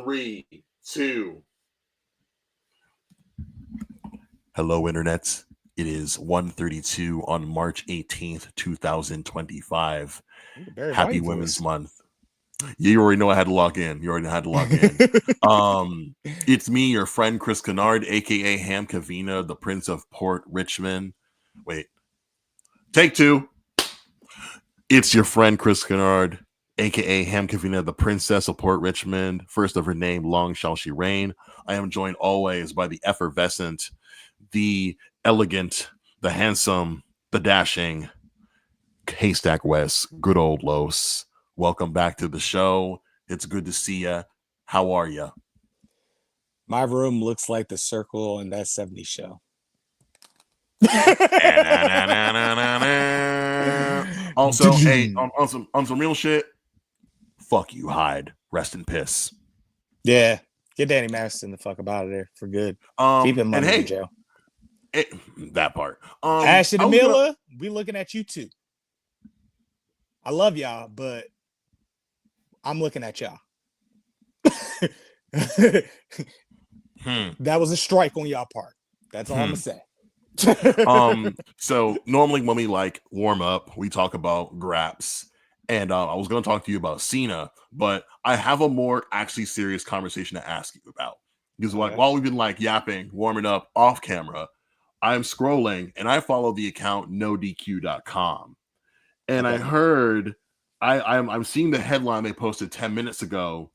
3, 2. Hello, internets. It is 1:32 on March 18th, 2025. Happy Women's Month. You already know I had to log in. It's me, your friend Chris Kennard, aka Ham Kavina, the Prince of Port Richmond. Wait. Take 2. It's your friend Chris Kennard, aka Ham Kavina, the Princess of Port Richmond. First of her name, long shall she reign. I am joined always by the effervescent, the elegant, the handsome, the dashing Haystack West, good old Los. Welcome back to the show. It's good to see you. How are you? My room looks like the circle in that 70s show. Also, hey, on some real shit, fuck you, Hyde. Rest in piss. Yeah, get Danny Masterson the fuck out of there for good. Keep him in jail. That part. Ashton and Mila, we looking at you too. I love y'all, but I'm looking at y'all. That was a strike on y'all part. That's all I'm gonna say. So normally when we warm up, we talk about graps, and I was going to talk to you about Cena, but I have a more actually serious conversation to ask you about, because while we've been yapping, warming up off camera, I'm scrolling and I follow the account nodq.com, and I heard I'm seeing the headline they posted 10 minutes ago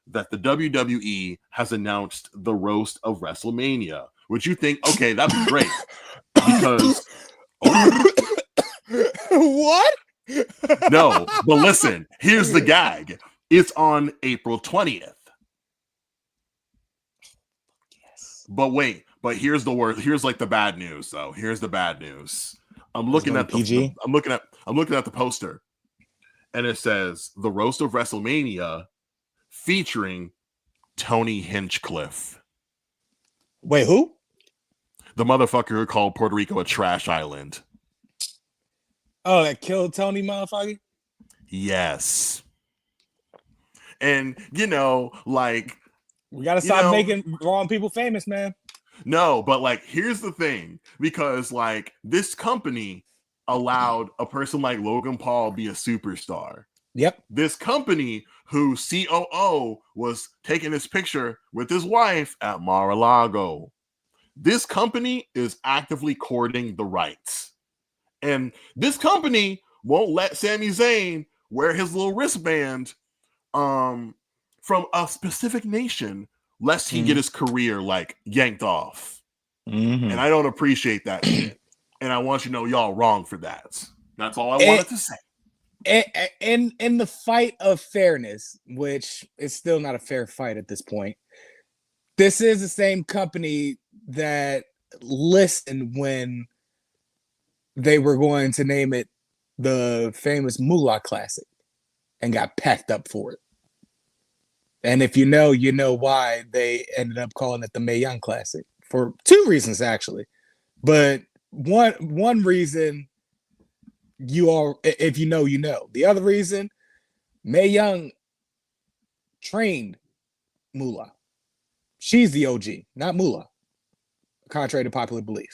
that the WWE has announced the roast of WrestleMania. Would you think, okay, that'd be great? Because what? No, but listen, here's the gag. It's on April 20th. Yes. But here's the word. Here's the bad news, though. Here's the bad news. I'm looking at I'm looking at the poster, and it says the roast of WrestleMania featuring Tony Hinchcliffe. Wait, who? The motherfucker who called Puerto Rico a trash island. Oh, that killed Tony, motherfucker? Yes. And, we got to stop making wrong people famous, man. No, but, here's the thing. Because, this company allowed a person like Logan Paul be a superstar. Yep. This company whose COO was taking his picture with his wife at Mar-a-Lago. This company is actively courting the rights. And this company won't let Sami Zayn wear his little wristband from a specific nation lest he get his career yanked off. Mm-hmm. And I don't appreciate that shit. And I want you to know y'all wrong for that. That's all I wanted to say. In the fight of fairness, which is still not a fair fight at this point, this is the same company that listened when they were going to name it the famous Moolah Classic and got packed up for it. And if you know why they ended up calling it the Mae Young Classic, for 2 reasons, actually. But one reason, if you know, you know. The other reason, Mae Young trained Moolah. She's the OG, not Moolah, contrary to popular belief.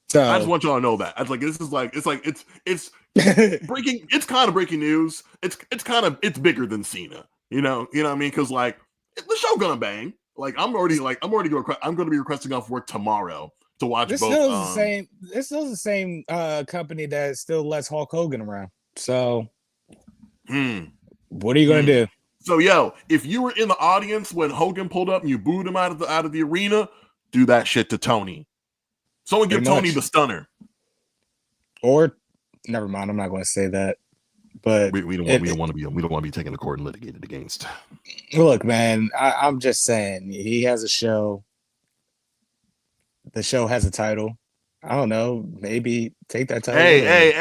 So I just want y'all to know that. It's breaking. It's kind of breaking news. It's bigger than Cena. You know what I mean? Because the show gonna bang. I'm going to be requesting off work tomorrow to watch both. It's still the same company that still lets Hulk Hogan around. So, what are you gonna do? So, if you were in the audience when Hogan pulled up and you booed him out of the arena, do that shit to Tony. Someone give Tony the stunner. Or, never mind. I'm not going to say that. But we don't want to be taken to court and litigated against. Look, man, I'm just saying he has a show. The show has a title. I don't know. Maybe take that title. Hey.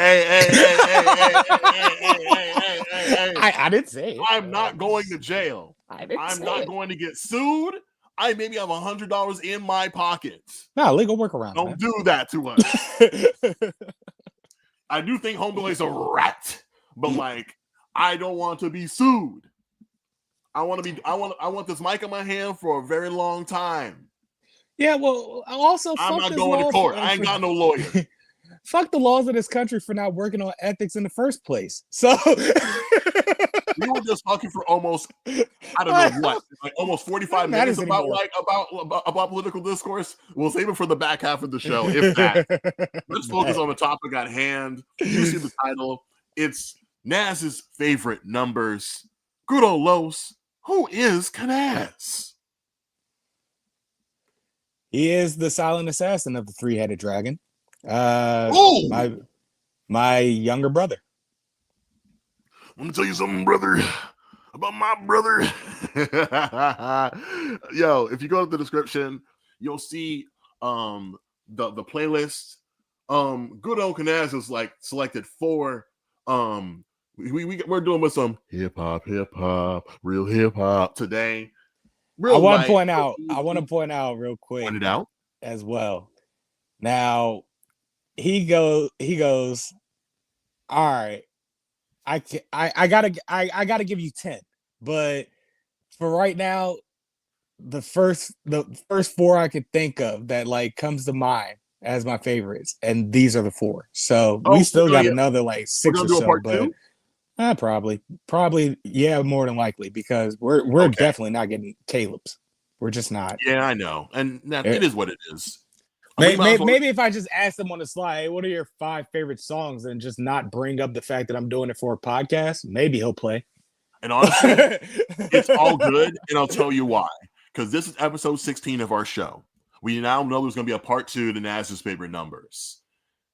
I didn't say it. I'm not going to jail. I'm not going to get sued. I maybe have $100 in my pockets. No, legal workaround. Don't do that to us. I do think Homeboy is a rat, but I don't want to be sued. I want this mic in my hand for a very long time. Yeah, well, also I'm fuck not this going to law court. I ain't got no lawyer. Fuck the laws of this country for not working on ethics in the first place. So we were just talking for almost, I don't know what, like almost 45 minutes about anymore. about political discourse. We'll save it for the back half of the show, if that. Let's focus on the topic at hand. You see the title. It's Naz's favorite numbers. Good old Los. Who is Kanaz? He is the silent assassin of the three-headed dragon. Oh, my younger brother. Let me tell you something, brother, about my brother. Yo, if you go to the description, you'll see the playlist. Good old Kanaz is like selected for we're doing with some hip hop, real hip hop today. I want to point out real quick. Point it out as well. Now he goes, all right, I gotta give you 10, but for right now, the first 4 I could think of that like comes to mind as my favorites, and these are the 4. So we still got another like 6 or so, but probably yeah, more than likely, because we're definitely not getting Caleb's. We're just not. Yeah, I know, and it is what it is. Maybe if I just ask them on the slide, hey, what are your 5 favorite songs, and just not bring up the fact that I'm doing it for a podcast, maybe he'll play. And honestly, it's all good, and I'll tell you why. Because this is episode 16 of our show. We now know there's going to be a part 2 to Naz's favorite numbers.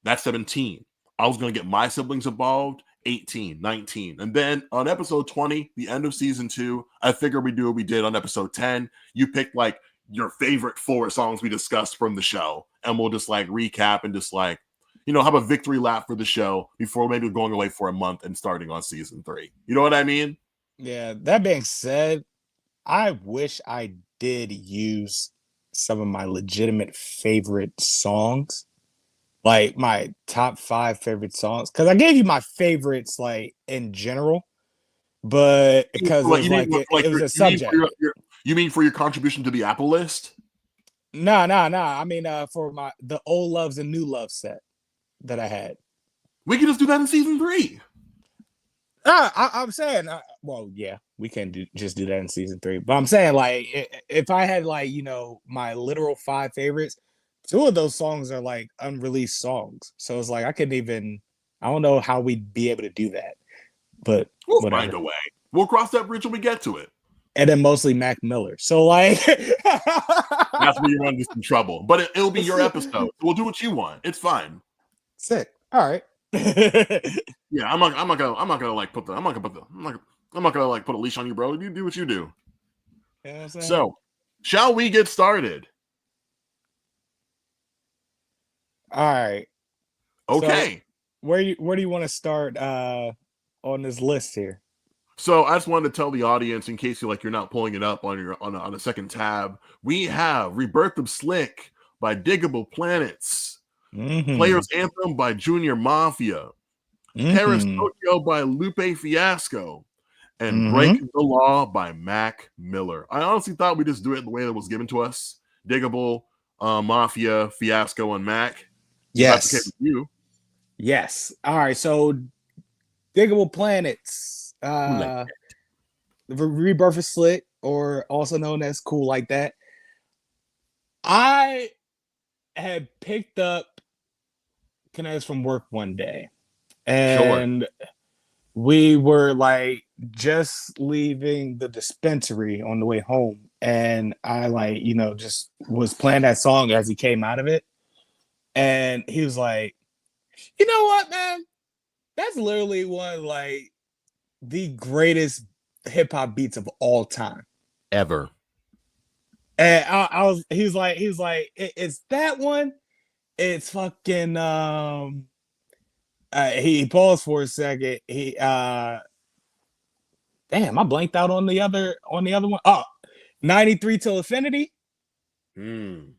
That's 17. I was going to get my siblings involved, 18, 19. And then on episode 20, the end of season 2, I figured we'd do what we did on episode 10. You picked like your favorite 4 songs we discussed from the show, and we'll just like recap and just like, have a victory lap for the show before maybe going away for a month and starting on season 3. You know what I mean? Yeah. That being said, I wish I did use some of my legitimate favorite songs, like my top 5 favorite songs, because I gave you my favorites like in general, but because it was a subject. You mean for your contribution to the Apple list? No. I mean, for the old loves and new love set that I had. We can just do that in season 3. I'm saying, well, yeah, we can just do that in season 3. But I'm saying, like, if I had like my literal 5 favorites, 2 of those songs are like unreleased songs. So it's like I don't know how we'd be able to do that. But we'll find a way. We'll cross that bridge when we get to it. And then mostly Mac Miller. So like that's where you run into some trouble. But it'll be your episode. We'll do what you want. It's fine. Sick. All right. Yeah, I'm not gonna put a leash on you, bro. You do what you do. You know what I'm saying? So, shall we get started? All right. Okay. So where do you want to start on this list here? So I just wanted to tell the audience, in case you're not pulling it up on a second tab, we have Rebirth of Slick by Diggable Planets, Players Anthem by Junior Mafia, Paris Tokyo by Lupe Fiasco, and Breaking the Law by Mac Miller. I honestly thought we just do it the way that was given to us. Diggable, Mafia, Fiasco, and Mac. Yes. That's okay with you. Yes. All right. So Diggable Planets. Rebirth of Slick, or also known as Cool Like That. I had picked up Kanaz from work one day, and we were like just leaving the dispensary on the way home, and I just was playing that song as he came out of it, and he was like, "You know what, man? That's literally one of like the greatest hip hop beats of all time ever." And he was like, it's that one. It's fucking he paused for a second. He damn, I blanked out on the other one. Oh, 93 Till Infinity. And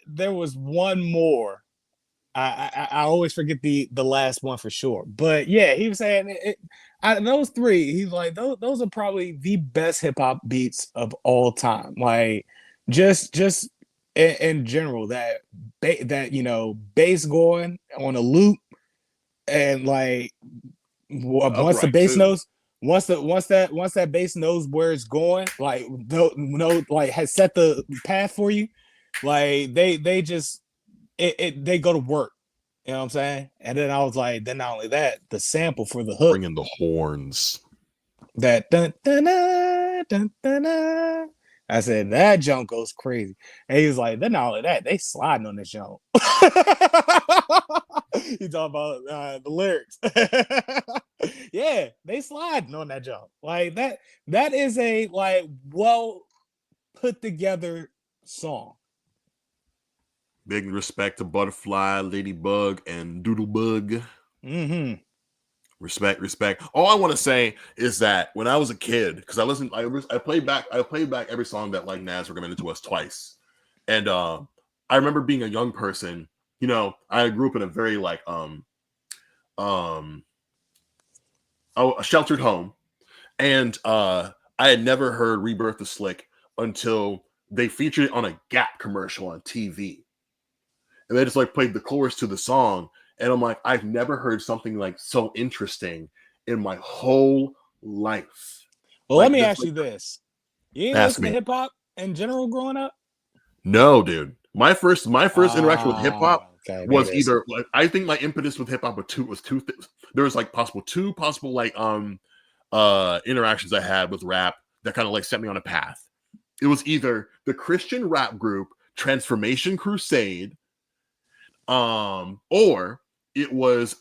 there was one more I always forget the last one for sure. But yeah, he was saying those three. He's like those are probably the best hip hop beats of all time. Like just in general that bass going on a loop and like once the Upright bass too. knows once that bass knows where it's going, like like has set the path for you, like they just they go to work. You know what I'm saying? And then I was like, then not only that, the sample for the hook, Bring in the horns. that dun dun dun dun dun. Dun. I said that junk goes crazy. And he was like, then not only that, they sliding on this junk. He talking about the lyrics. Yeah, they sliding on that junk. Like that is a like well put together song. Big respect to Butterfly, Ladybug, and Doodlebug. Mm-hmm. Respect. All I want to say is that when I was a kid, because I played back every song that like Nas recommended to us twice, and I remember being a young person. You know, I grew up in a very like a sheltered home, and I had never heard Rebirth of Slick until they featured it on a Gap commercial on TV, and they just like played the chorus to the song, and I'm like, I've never heard something like so interesting in my whole life. Well, let Like me this, ask like, you this: you didn't ask listen to me. hip hop in general growing up? No, dude. My first interaction with hip hop Okay, there it was is. either like I think my impetus with hip hop was two things. There was like two possible like interactions I had with rap that kind of like set me on a path. It was either the Christian rap group Transformation Crusade, or it was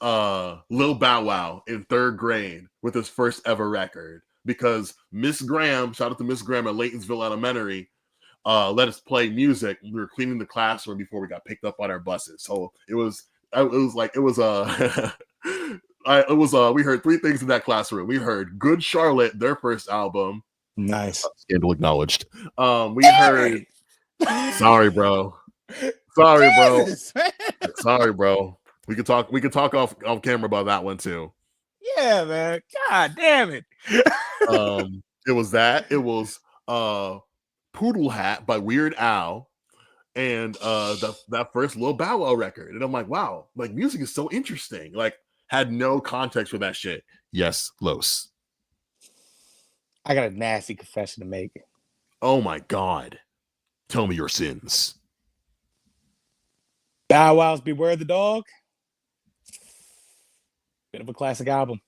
Lil Bow Wow in third grade with his first ever record. Because Miss Graham, shout out to Miss Graham at Laytonsville Elementary, let us play music. We were cleaning the classroom before we got picked up on our buses. So it was we heard three things in that classroom. We heard Good Charlotte, their first album. Nice. Scandal acknowledged. We heard Hey! Sorry, bro. Sorry, bro. Jesus, man. Sorry, bro. We could talk off camera about that one too. Yeah, man. God damn it. It was that. It was Poodle Hat by Weird Al, and that first Lil Bow Wow record. And I'm like, wow, like music is so interesting. Like, had no context for that shit. Yes, Los. I got a nasty confession to make. Oh my god. Tell me your sins. Bow Wow's Beware the Dog. Bit of a classic album.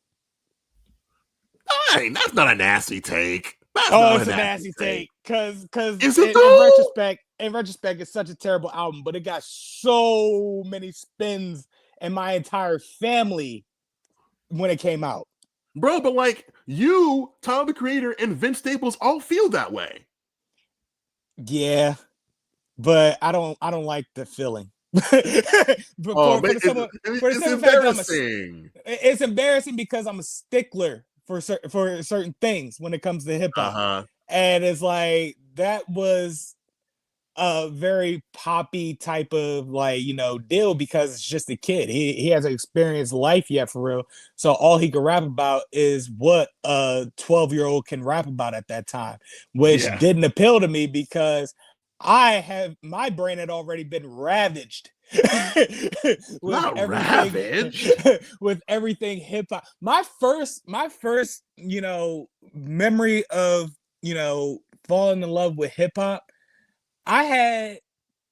Hey, that's not a nasty take. That's Oh, not it's a a nasty nasty take. take. Cause Is it in though? retrospect, it's such a terrible album, but it got so many spins in my entire family when it came out. Bro, but like you, Tyler the Creator, and Vince Staples all feel that way. Yeah, but I don't like the feeling. for, Oh, for the for the it's simple fact that embarrassing. it's embarrassing because I'm a stickler for certain things when it comes to hip hop, Uh-huh. and it's like that was a very poppy type of like deal because it's just a kid. He hasn't experienced life yet for real. So all he can rap about is what a 12-year-old can rap about at that time, which Yeah. didn't appeal to me because my brain had already been ravaged with Not everything ravaged. with everything hip hop. My first memory of falling in love with hip hop. I had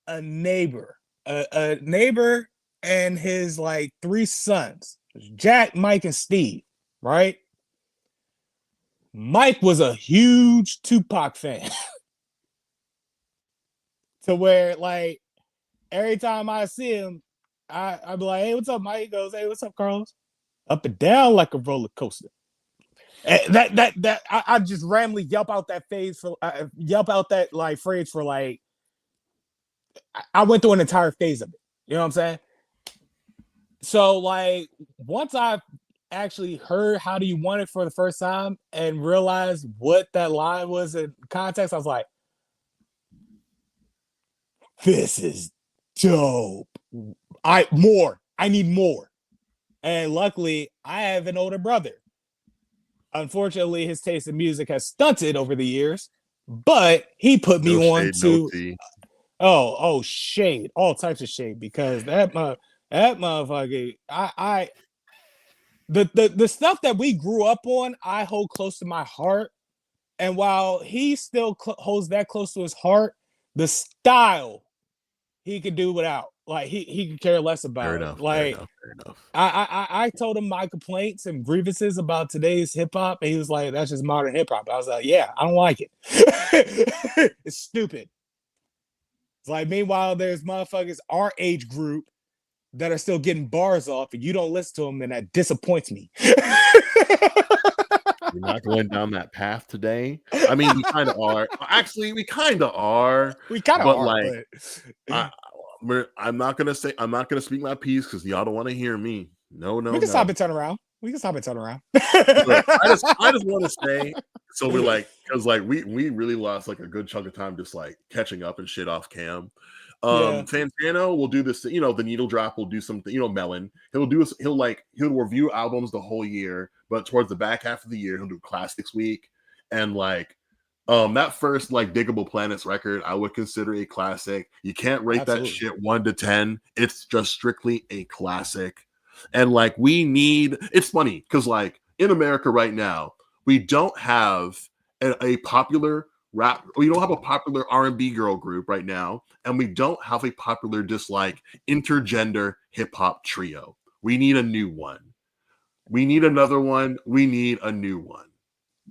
a neighbor, a neighbor and his like three sons, Jack, Mike, and Steve, right? Mike was a huge Tupac fan. To where like every time I see him, I'd be like, hey, what's up, Mike? He goes, hey, what's up, Carlos? Up and down like a roller coaster. And I just randomly yelp out that phrase for like I went through an entire phase of it. You know what I'm saying? So like once I actually heard "How Do You Want It" for the first time and realized what that line was in context, I was like, "This is dope." I need more. And luckily, I have an older brother. Unfortunately, his taste in music has stunted over the years, but he put me No on shade, no to tea. shade, all types of shade, because that motherfucker, the stuff that we grew up on, I hold close to my heart. And while he still holds that close to his heart, the style he could do without. Like he could care less Fair about it. enough, fair Like enough, fair enough. I told him my complaints and grievances about today's hip hop, and he was like, "That's just modern hip hop." I was like, "Yeah, I don't like it. It's stupid." It's like, meanwhile, there's motherfuckers our age group that are still getting bars off, and you don't listen to them, and that disappoints me. We're not going down that path today. I mean, we kind of are. Actually, we kind of are. We kind of but are, like, but I'm not gonna speak my piece because y'all don't want to hear me. No, no, we can no. stop and turn around. We can stop and turn around. Look, I just want to say, so we're like, because like we really lost like a good chunk of time just like catching up and shit off cam. Yeah. Santano will do this, the needle drop will do something, Melon. He'll review albums the whole year, but towards the back half of the year, he'll do classics week. And like that first like Diggable Planets record, I would consider a classic. You can't rate Absolutely. that shit 1 to 10. It's just strictly a classic. And like it's funny because like in America right now, we don't have a popular rap. We don't have a popular R&B girl group right now, and we don't have a popular just like intergender hip hop trio. We need a new one. We need another one. We need a new one.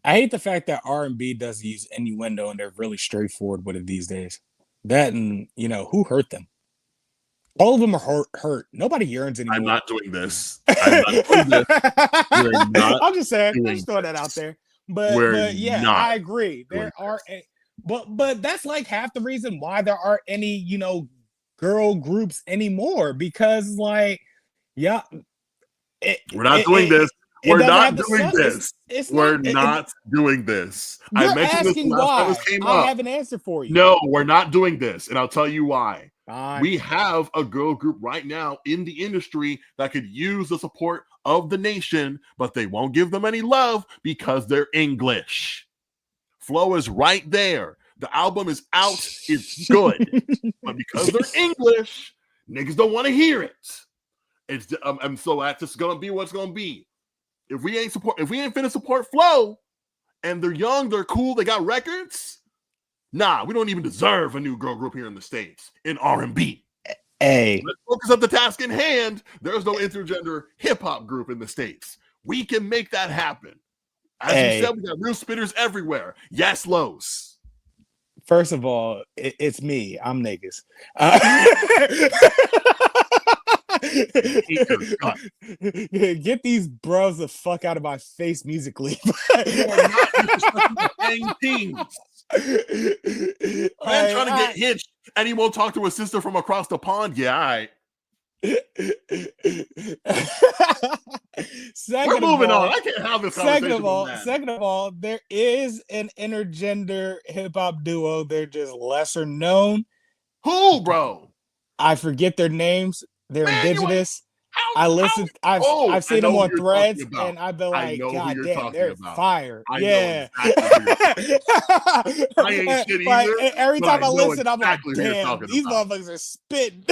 I hate the fact that R&B does use innuendo and they're really straightforward with it these days. That, and who hurt them? All of them are hurt. Nobody yearns anymore. I'm not doing this. I'm not doing this. We're not. I'm just saying. I'm just throwing that out there. But yeah, I agree. There are, but that's like half the reason why there aren't any girl groups anymore, because like we're not doing this. We're not doing this. We're not doing this. I mentioned this last time this came up. I have an answer for you. No, we're not doing this, and I'll tell you why. Fine. We have a girl group right now in the industry that could use the support of the nation, but they won't give them any love because they're English. Flow is right there. The album is out. It's good. But because they're English, niggas don't want to hear it. It's and so that's just gonna be what's gonna be. If we ain't finna support Flow, and they're young, they're cool, they got records. Nah, we don't even deserve a new girl group here in the States in R&B. Hey, let's focus on the task in hand. There's no intergender hip hop group in the States. We can make that happen. As you said, we got real spitters everywhere. Yes, Los. First of all, it's me. I'm niggas. Get these bros the fuck out of my face musically. Man trying to get hitched and he won't talk to his sister from across the pond. Yeah, all right. We're moving on. I can't have this conversation. Second of all, there is an intergender hip hop duo. They're just lesser known. Who, bro? I forget their names. They're indigenous. I've seen them on Threads, and I've been like, God damn, they're fire. Yeah. I ain't shit either. Every time I listen, I'm like, damn, these motherfuckers are spitting.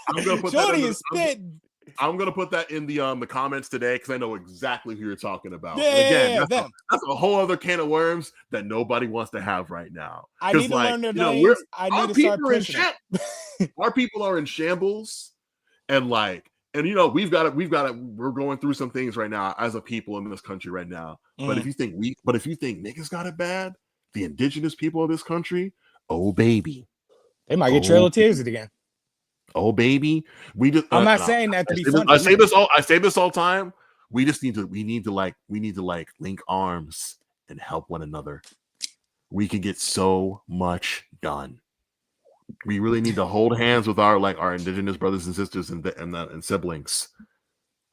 I'm gonna put Shorty is spitting. I'm gonna put that in the comments today because I know exactly who you're talking about. Yeah, again, that's a whole other can of worms that nobody wants to have right now. I need to learn their names. I need to start pushing it. Our people are in shambles, and we're going through some things right now as a people in this country right now. But if you think niggas got it bad, the indigenous people of this country, oh baby, they might get Trail of Tears again. Oh baby, we just. I'm not saying that to be funny. I say this all time. We need to link arms and help one another. We can get so much done. We really need to hold hands with our indigenous brothers and sisters and siblings.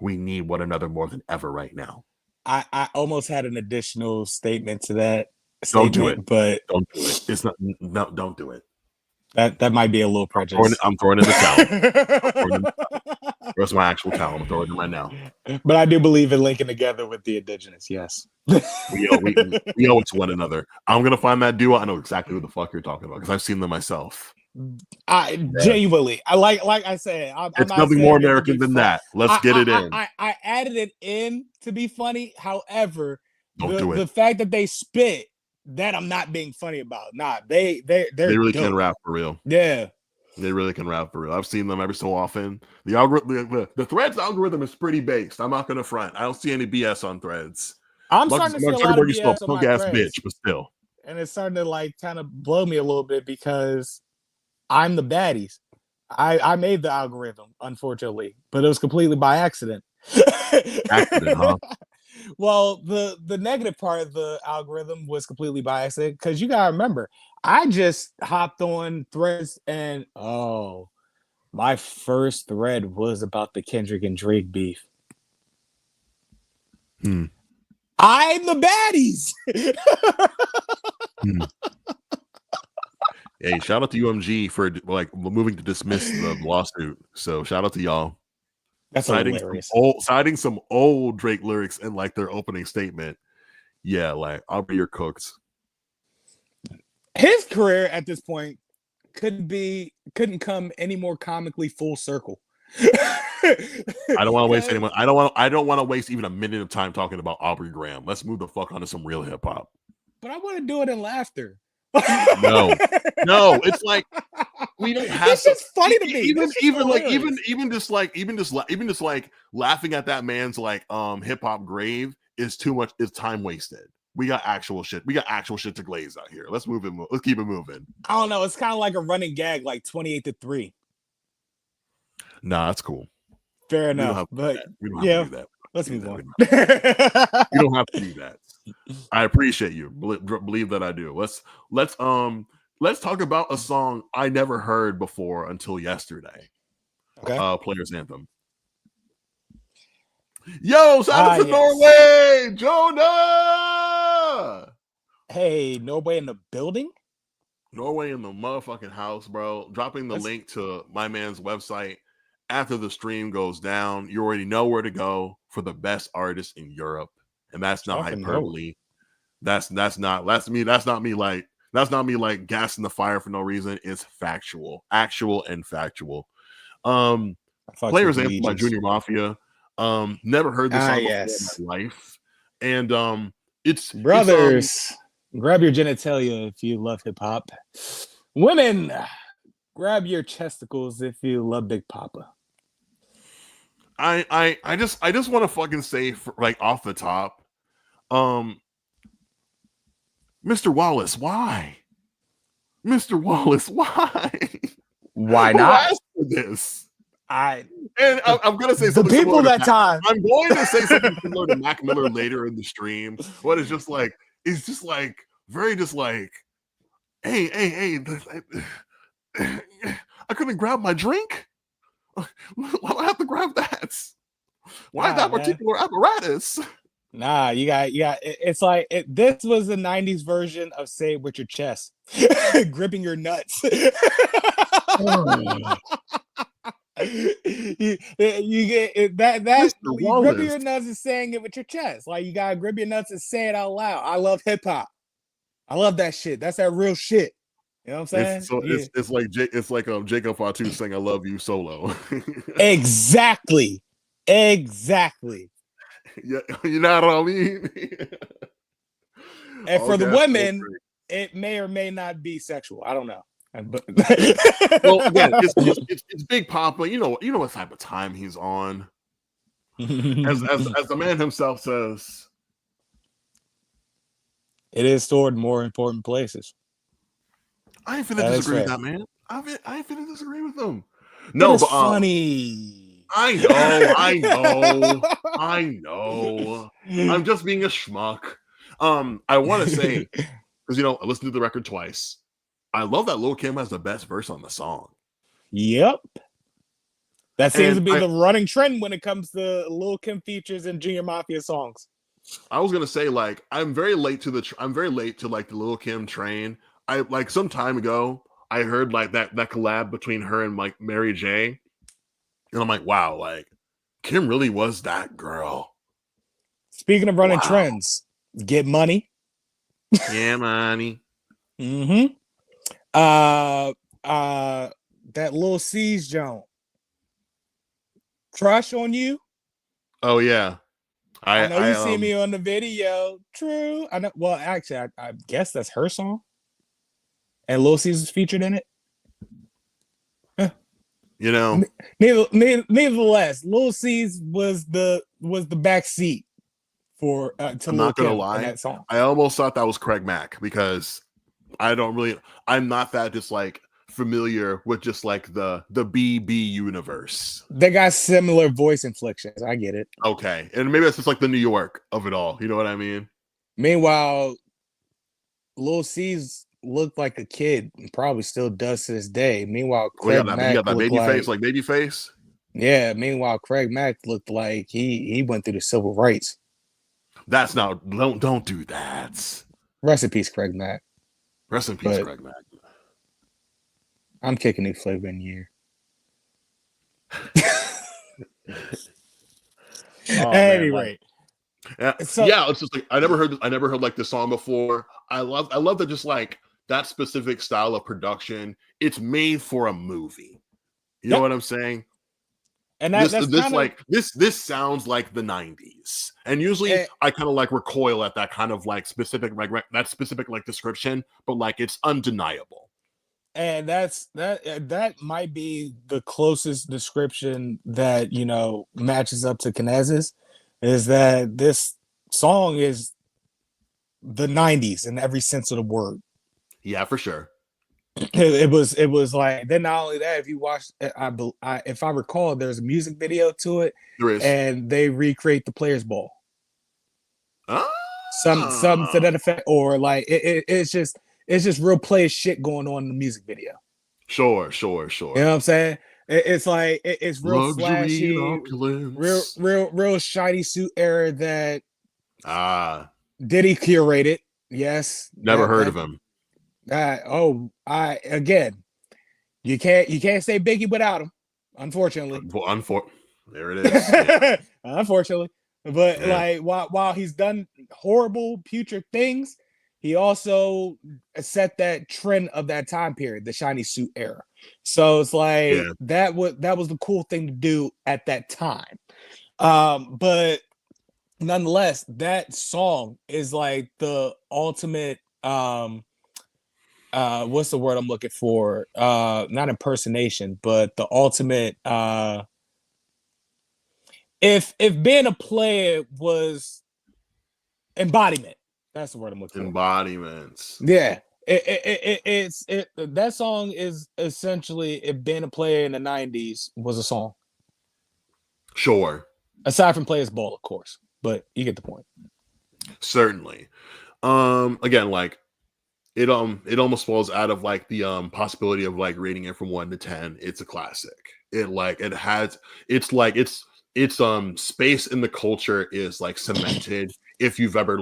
We need one another more than ever right now. I almost had an additional statement to that. Don't do it. But don't do it. It's not. No, don't do it. That might be a little prejudice. I'm throwing in the towel. Where's my actual towel? I'm throwing it in right now. But I do believe in linking together with the indigenous. Yes. We owe it to one another. I'm gonna find that duo. I know exactly what the fuck you're talking about because I've seen them myself. Genuinely, I like I said, it's nothing more American than that. Let's get it in. I added it in to be funny. However, the fact that they spit, that I'm not being funny about. Nah, they really dope. can rap for real. Yeah. They really can rap for real. I've seen them every so often. The algorithm, the Threads algorithm is pretty based. I'm not gonna front. I don't see any BS on Threads. I'm starting to see a lot of BS on my Threads, bitch, but still. And it's starting to like kind of blow me a little bit because I'm the baddies. I made the algorithm, unfortunately, but it was completely by accident. Accident, huh? Well, the negative part of the algorithm was completely by accident because you gotta remember, I just hopped on Threads and my first thread was about the Kendrick and Drake beef. I'm the baddies. Hey, shout out to UMG for like moving to dismiss the lawsuit. So shout out to y'all. That's hilarious. Citing some old Drake lyrics in like their opening statement. Yeah, like I'll be your cooks. His career at this point couldn't come any more comically full circle. I don't want to waste anyone. I don't want to waste even a minute of time talking about Aubrey Graham. Let's move the fuck onto some real hip hop. But I want to do it in laughter. No, it's like we don't have. It's just funny to me. Even just like laughing at that man's like hip hop grave is too much. It's time wasted. We got actual shit. We got actual shit to glaze out here. Let's move it. Let's keep it moving. I don't know. It's kind of like a running gag, like 28-3. Nah, that's cool. Fair enough. But we don't have to do that. Let's move on. You don't have to do that. I appreciate you. Believe that I do. Let's talk about a song I never heard before until yesterday. Okay. Players Anthem. Yo, shout out to Norway, Jonah. Hey, Norway in the building. Norway in the motherfucking house, bro. Dropping the link to my man's website after the stream goes down. You already know where to go for the best artists in Europe, and that's not hyperbole. That's not me like gassing the fire for no reason. It's factual, actual and factual. Players Anthem by Junior Mafia. Never heard this song before in my life, and it's brothers. Grab your genitalia if you love hip hop. Women, grab your chesticles if you love Big Papa. I just want to fucking say like off the top, Mr. Wallace, why? Mr. Wallace, why? Why not? Who asked for this? I'm gonna say something. The people that time. I'm going to say something similar to Mac Miller later in the stream. What is just like? It's just like very just like, hey, I couldn't grab my drink. Why do I have to grab that? Why that particular apparatus? Nah, you got. It's like this was the '90s version of "Say It With Your Chest," gripping your nuts. you get that you grip your nuts and saying it with your chest. Like you gotta grip your nuts and say it out loud. I love hip hop. I love that shit. That's that real shit. You know what I'm saying? It's like Jacob Fatu saying "I love you" solo. Exactly. Yeah, you know what I mean. And for the women, it may or may not be sexual. I don't know. Well, again, it's Big Papa. You know what type of time he's on. As the man himself says, it is stored in more important places. I ain't finna disagree with that, man. I ain't finna disagree with him. No, but funny. I know. I'm just being a schmuck. I want to say because I listened to the record twice. I love that Lil Kim has the best verse on the song. Yep. That seems to be the running trend when it comes to Lil Kim features in Junior Mafia songs. I was gonna say, like, I'm very late to like the Lil Kim train. I like some time ago, I heard like that collab between her and like Mary J, and I'm like, wow, like Kim really was that girl. Speaking of running Wow. trends, Get Money. Yeah, money. Mm-hmm. Uh, that Lil C's Joan. Crush on You. Oh yeah. I know you see me on the video. True. I know. Well, actually, I guess that's her song. And Lil C's is featured in it. you know, Nevertheless, Lil C's was the back seat for to I'm Lil not gonna Kim in lie. that song. I almost thought that was Craig Mack because I'm not that just like familiar with just like the BB universe. They got similar voice inflections. I get it. Okay. And maybe that's just like the New York of it all. You know what I mean? Meanwhile, Lil C's looked like a kid and probably still does to this day. Meanwhile, Oh, you Craig got Mack that looked baby face, like baby face. yeah. Meanwhile, Craig Mack looked like he went through the civil rights. That's not don't do that. Rest in peace, Craig Mack. Rest in peace, But Craig Mack. I'm kicking new flavor in year. Anyway, yeah, it's just like I never heard like this song before. I love that just like that specific style of production. It's made for a movie. You know what I'm saying? And this sounds like the 90s. And usually I kind of like recoil at that kind of like specific like that specific like description, but like it's undeniable. And that might be the closest description that matches up to Kinez's, is that this song is the 90s in every sense of the word. Yeah, for sure. It was like, then not only that, if you watch, if I recall, there's a music video to it. There is. And they recreate the Players Ball. Ah. Some to that effect, or like it's just real player shit going on in the music video. Sure. You know what I'm saying? It's like it's real luxury flashy, real shiny suit era that Diddy curated. Yes, never heard of him. Again, you can't say Biggie without him, unfortunately. There it is. Yeah. Unfortunately, but like while he's done horrible, putrid things, he also set that trend of that time period, the shiny suit era. So it's like that was the cool thing to do at that time. But nonetheless, that song is like the ultimate what's the word I'm looking for? Not impersonation, but the ultimate if being a player was embodiment. That's the word I'm looking for. Embodiments. Yeah. That song is essentially if being a player in the 90s was a song. Sure. Aside from Players Ball, of course. But you get the point. Certainly. Again, like it almost falls out of like the possibility of like rating it from 1 to 10. It's a classic. It's space in the culture is like cemented if you've ever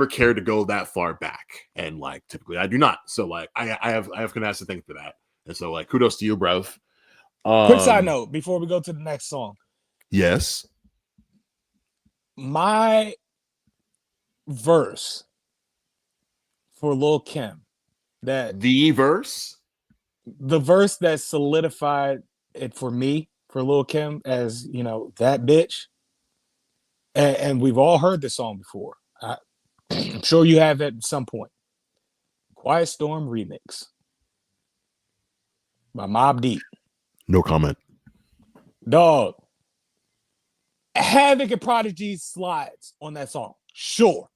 cared to go that far back. And like typically I do not. So like I have Knaz to thank for that. And so like kudos to you, bro. Quick side note before we go to the next song. Yes. My verse for Lil Kim, the verse that solidified it for me, for Lil Kim, as that bitch. And we've all heard this song before. I'm sure you have at some point. Quiet Storm remix by Mobb Deep. No comment. Dog. Havoc and Prodigy slides on that song. Sure.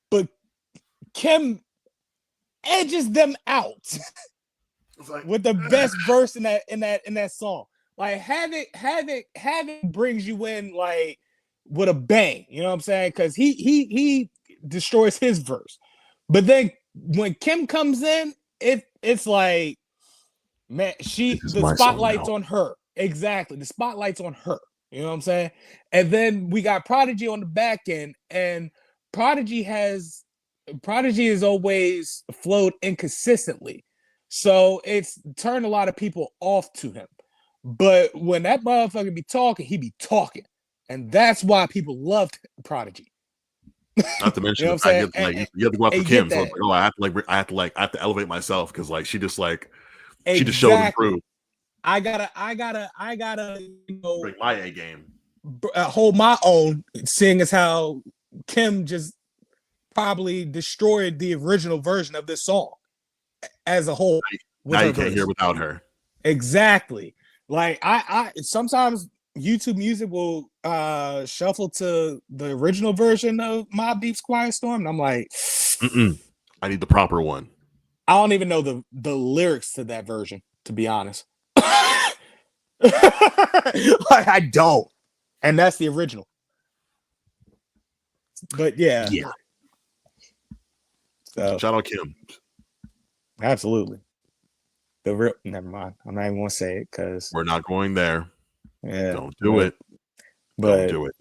But Kim edges them out with the best verse in that song. Like Havoc brings you in like with a bang, you know what I'm saying? Because he destroys his verse. But then when Kim comes in, it's like, man, the spotlight's on her. Exactly. The spotlight's on her. You know what I'm saying? And then we got Prodigy on the back end, and Prodigy has Prodigy has always flowed inconsistently. So it's turned a lot of people off to him. But when that motherfucker be talking, he be talking. And that's why people loved Prodigy. Not to You mention know the what I'm fact saying? you have to, you have to go And after you get Kim. So it's that. like, oh, I have to elevate myself because like she just showed and Exactly. proved. I gotta, Bring my A game. hold my own, seeing as how Kim just probably destroyed the original version of this song as a whole with Now her you can't hear verse. without her. Exactly. Like I sometimes YouTube music will shuffle to the original version of Mobb Deep's Quiet Storm, and I'm like, I need the proper one. I don't even know the lyrics to that version, to be honest. Like I don't, and that's the original. But yeah, Yeah. so Shout out Kim. absolutely. The real, never mind. I'm not even gonna say it because We're not going there. yeah, Don't do it. Don't But do it.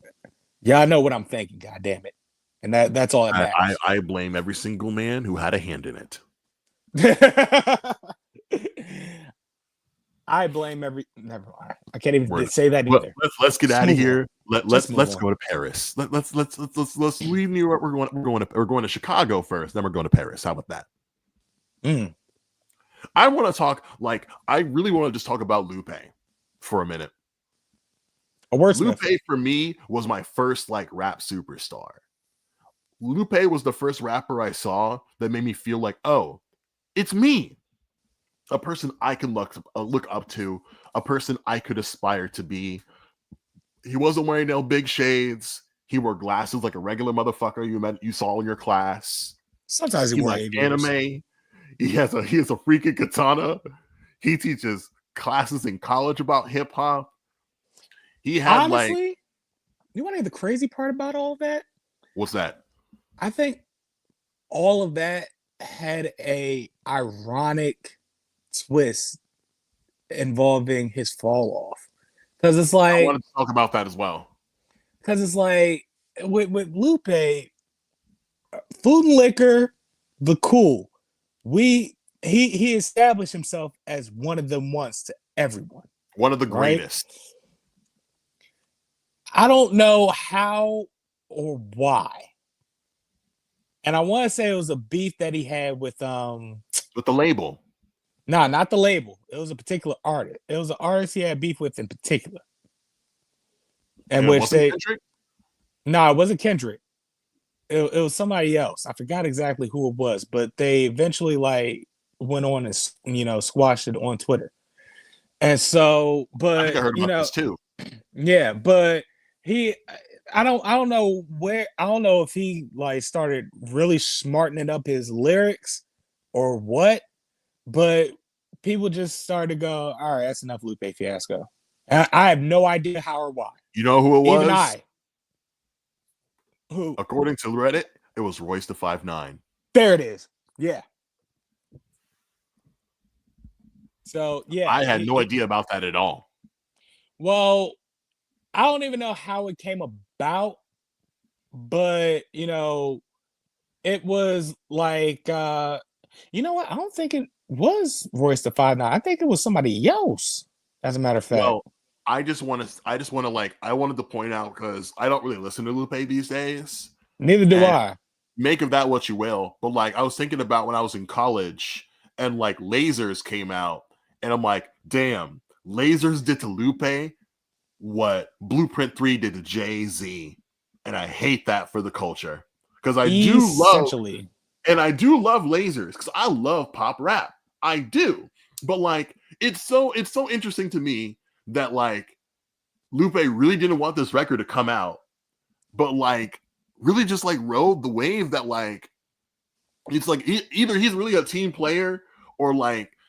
yeah, I know what I'm thinking. God damn it, and that's all that matters. I blame every single man who had a hand in it. I blame every. Never mind. I can't even say that either. Let's get out of here. Let's Let's go to Paris. Let's we knew what we're going to Chicago first. Then we're going to Paris. How about that? Mm. I want to talk I really want to just talk about Lupe for a minute. A wordsmith. Lupe for me was my first rap superstar. Lupe was the first rapper I saw that made me feel like, oh, it's me. A person I can look up to, a person I could aspire to be. He wasn't wearing no big shades. He wore glasses like a regular motherfucker you saw in your class. Sometimes he liked anime. He has a freaking katana. He teaches classes in college about hip hop. He had honestly, you want to hear the crazy part about all of that? What's that? I think all of that had a ironic twist involving his fall off, because it's like I wanted to talk about that as well. Because it's like with Lupe, food and liquor, the cool. He established himself as one of them once to everyone. One of the greatest. Right? I don't know how or why. And I want to say it was a beef that he had with the label. No, not the label. It was a particular artist. It was an artist he had beef with in particular. And which they Kendrick? No, it wasn't Kendrick. It was somebody else. I forgot exactly who it was, but they eventually went on and squashed it on Twitter. And so, but I think I heard about this too. Yeah, but I don't know if he started really smartening up his lyrics or what, but people just started to go, all right, that's enough Lupe Fiasco. And I have no idea how or why. You know who it was? Even I. Who? According to Reddit, it was Royce the 5'9". There it is. Yeah. So yeah. I had no idea about that at all. Well, I don't even know how it came about, but it was you know what? I don't think it was Royce the 5'9". I think it was somebody else, as a matter of fact. Well, I wanted to point out, because I don't really listen to Lupe these days. Neither do I. Make of that what you will. But I was thinking about when I was in college and Lasers came out, and I'm like, damn, Lasers did to Lupe what Blueprint 3 did to Jay-Z. And I hate that for the culture. Because I do love Lasers, because I love pop rap. I do. But it's so interesting to me that Lupe really didn't want this record to come out, but really just rode the wave that it's either he's really a team player, or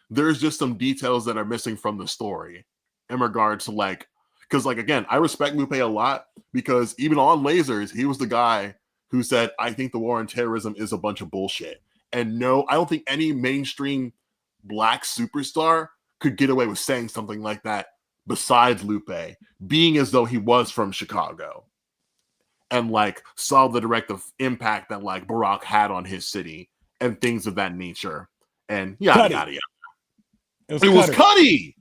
there's just some details that are missing from the story in regards to because again, I respect Lupe a lot, because even on Lasers, he was the guy who said, I think the war on terrorism is a bunch of bullshit. And no, I don't think any mainstream Black superstar could get away with saying something like that besides Lupe, being as though he was from Chicago. and like saw the direct impact that like Barack had on his city and things of that nature. And yada yada yada. It was Cuddy.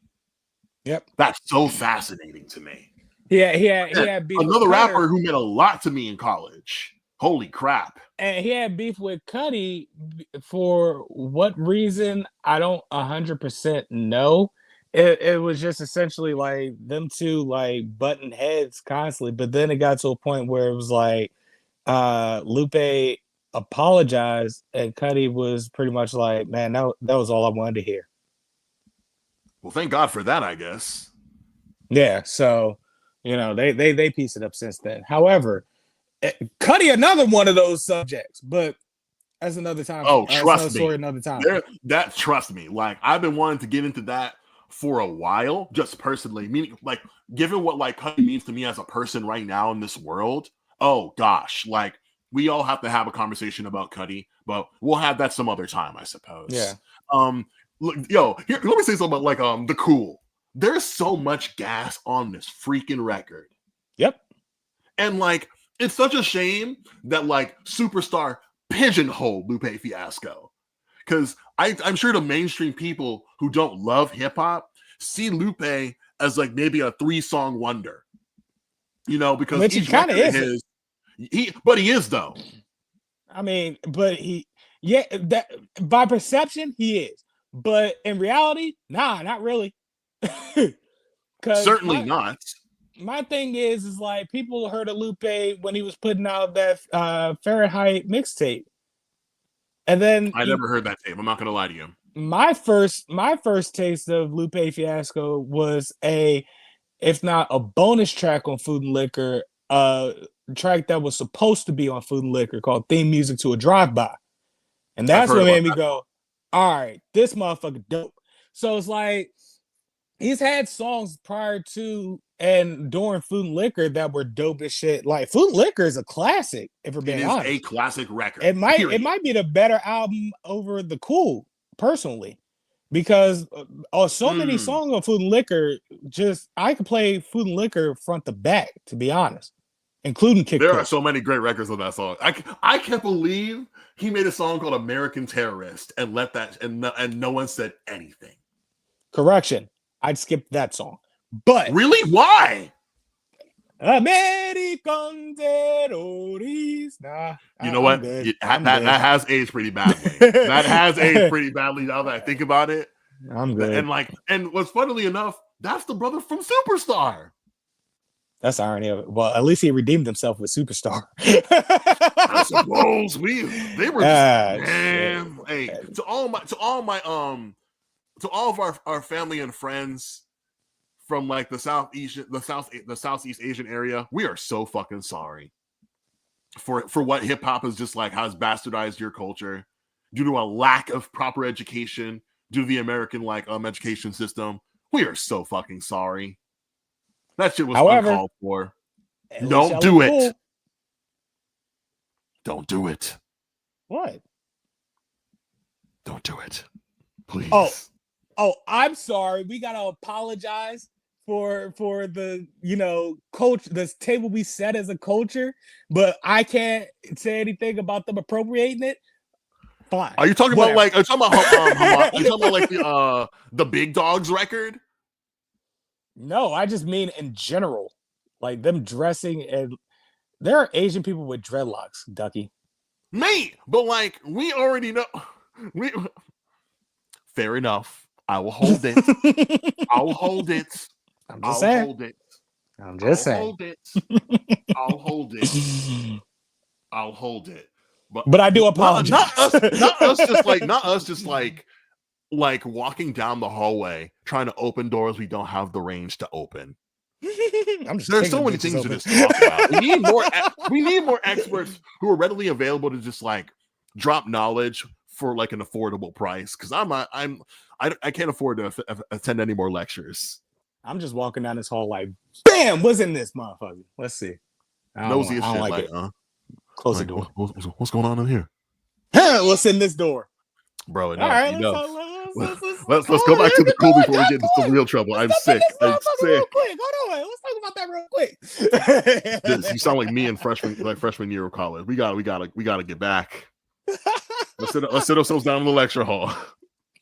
Yep. That's so fascinating to me. He had beef another with rapper who meant a lot to me in college. Holy crap. And he had beef with Cuddy for what reason? I don't 100% know. It was just essentially like them two like butting heads constantly, but then it got to a point where it was like Lupe apologized and Cuddy was pretty much like, man, that was all I wanted to hear. Well, thank God for that, I guess. Yeah, so they pieced it up since then. However, Cuddy, another one of those subjects, but that's another time. Oh, trust me. Story another time. Trust me. Like, I've been wanting to get into that for a while, just personally. Meaning, like, given what like Cuddy means to me as a person right now in this world. Oh gosh, like we all have to have a conversation about Cuddy, but we'll have that some other time, I suppose. Yeah. Look, yo, here, let me say something about like the Cool. There's so much gas on this freaking record. Yep. And like, it's such a shame that like Superstar pigeonholed Lupe Fiasco, because I'm sure the mainstream people who don't love hip hop see Lupe as like maybe a 3-song wonder, because which he kind of is. But he is though. I mean, but that by perception he is, but in reality, nah, not really. Certainly not. My thing is like people heard of Lupe when he was putting out that Fahrenheit mixtape, and then I never heard that tape. I'm not gonna lie to you. My first taste of Lupe Fiasco was if not a bonus track on Food and Liquor, track that was supposed to be on Food and Liquor called "Theme Music to a Drive-By," and that's what made me go, "All right, this motherfucker dope." So it's like he's had songs prior to and during Food and Liquor that were dope as shit. Like Food and Liquor is a classic, if we're being honest. It is a classic record. It might be the better album over The Cool, personally, because so many songs on Food and Liquor, I could play Food and Liquor front to back, to be honest, including Kick. There are so many great records on that song. I can't believe he made a song called American Terrorist and let that and no one said anything. Correction, I'd skip that song. But really, why? American Terrorist. Nah, you know what? That has aged pretty badly. That has aged pretty badly now that I think about it. I'm good. And what's funnily enough, that's the brother from Superstar. That's the irony of it. Well, at least he redeemed himself with Superstar. I suppose they were just, man. Hey, to all of our family and friends from like the Southeast Asian area, we are so fucking sorry for what hip hop is just like, has bastardized your culture due to a lack of proper education, due to the American education system. We are so fucking sorry. That shit was uncalled for. Don't do it. Cool. Don't do it. What? Don't do it. Please. Oh, I'm sorry. We gotta apologize for the culture, this table we set as a culture, but I can't say anything about them appropriating it. Fine. Are you talking about like? Are you talking about like the Big Dogs record? No, I just mean in general, like them dressing, and there are Asian people with dreadlocks, Ducky. Mate, but like we already know. Fair enough. I will hold it. I will hold it. I'm just saying. Hold it. I'm just saying. Hold it. I'll hold it. I'll hold it. But I do apologize. Not us just like walking down the hallway trying to open doors we don't have the range to open. There's so many things to just talk about. We need more experts who are readily available to just like drop knowledge for like an affordable price, because I can't afford to attend any more lectures. I'm just walking down this hall like, bam, what's in this motherfucker? Let's see. Nosy as shit, like, close the door. What's going on in here? What's in this door? Bro, all right, let's Let's go back to the cool before we get into some real trouble. I'm sick. I'm sick. Real quick. Hold on. Let's talk about that real quick. You sound like me in freshman year of college. We gotta get back. Let's sit ourselves down in the lecture hall.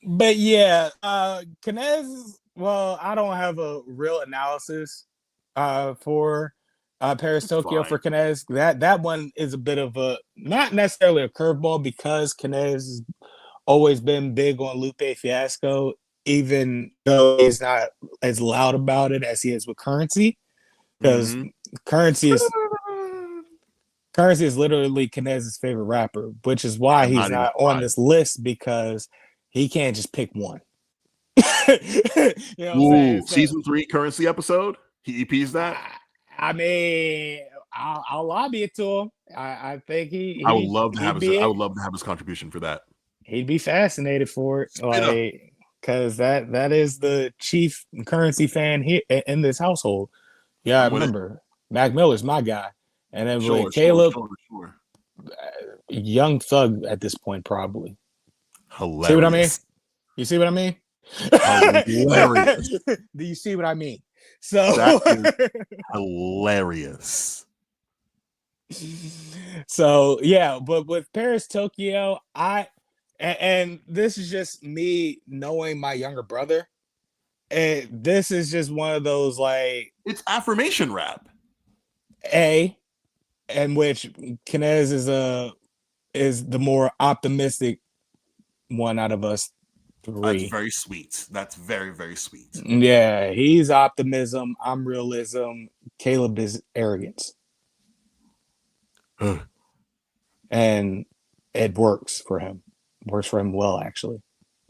But yeah, Kinez. Well, I don't have a real analysis for Paris Tokyo for Kinez. That one is a bit of a not necessarily a curveball because Kinez has always been big on Lupe Fiasco, even though he's not as loud about it as he is with Currency, because Currency is literally Kinez's favorite rapper, which is why he's not on this list because he can't just pick one. Season 3 Currency episode. He EPs that. I mean, I'll lobby it to him. I think I would love to have his contribution for that. He'd be fascinated for it, like because that is the chief Currency fan here in this household. Yeah, I remember Mac Miller's my guy, and then with Caleb, Young Thug at this point probably. Hilarious. See what I mean? You see what I mean? Hilarious. Do you see what I mean? So that is hilarious. So yeah, but with Paris Tokyo, and this is just me knowing my younger brother. And this is just one of those like it's affirmation rap. In which Kinez is the more optimistic one out of us three. That's very sweet. That's very, very sweet. Yeah, he's optimism. I'm realism. Caleb is arrogance. And it works for him. Works for him well, actually.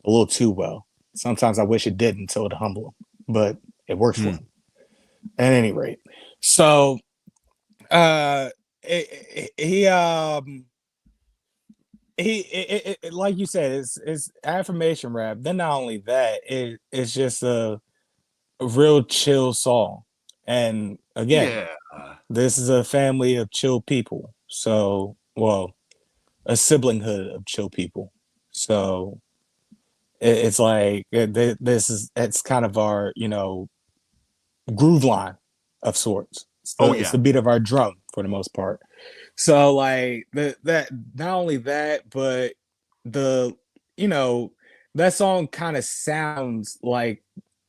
A little too well. Sometimes I wish it didn't until it humble him, but it works for him. At any rate. So he like you said, it's affirmation rap. Then not only that, it's just a real chill song. And again, this is a family of chill people. So, well, a siblinghood of chill people. So it's like it's kind of our, groove line of sorts. It's the beat of our drum for the most part. So like that not only that, but that song kind of sounds like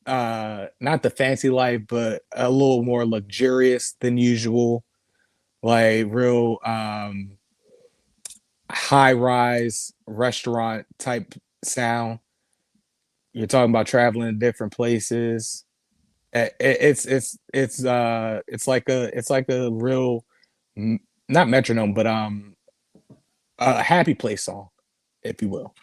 not the fancy life, but a little more luxurious than usual, like real high rise restaurant type sound. You're talking about traveling to different places. It's like a real not metronome, but a happy place song, if you will.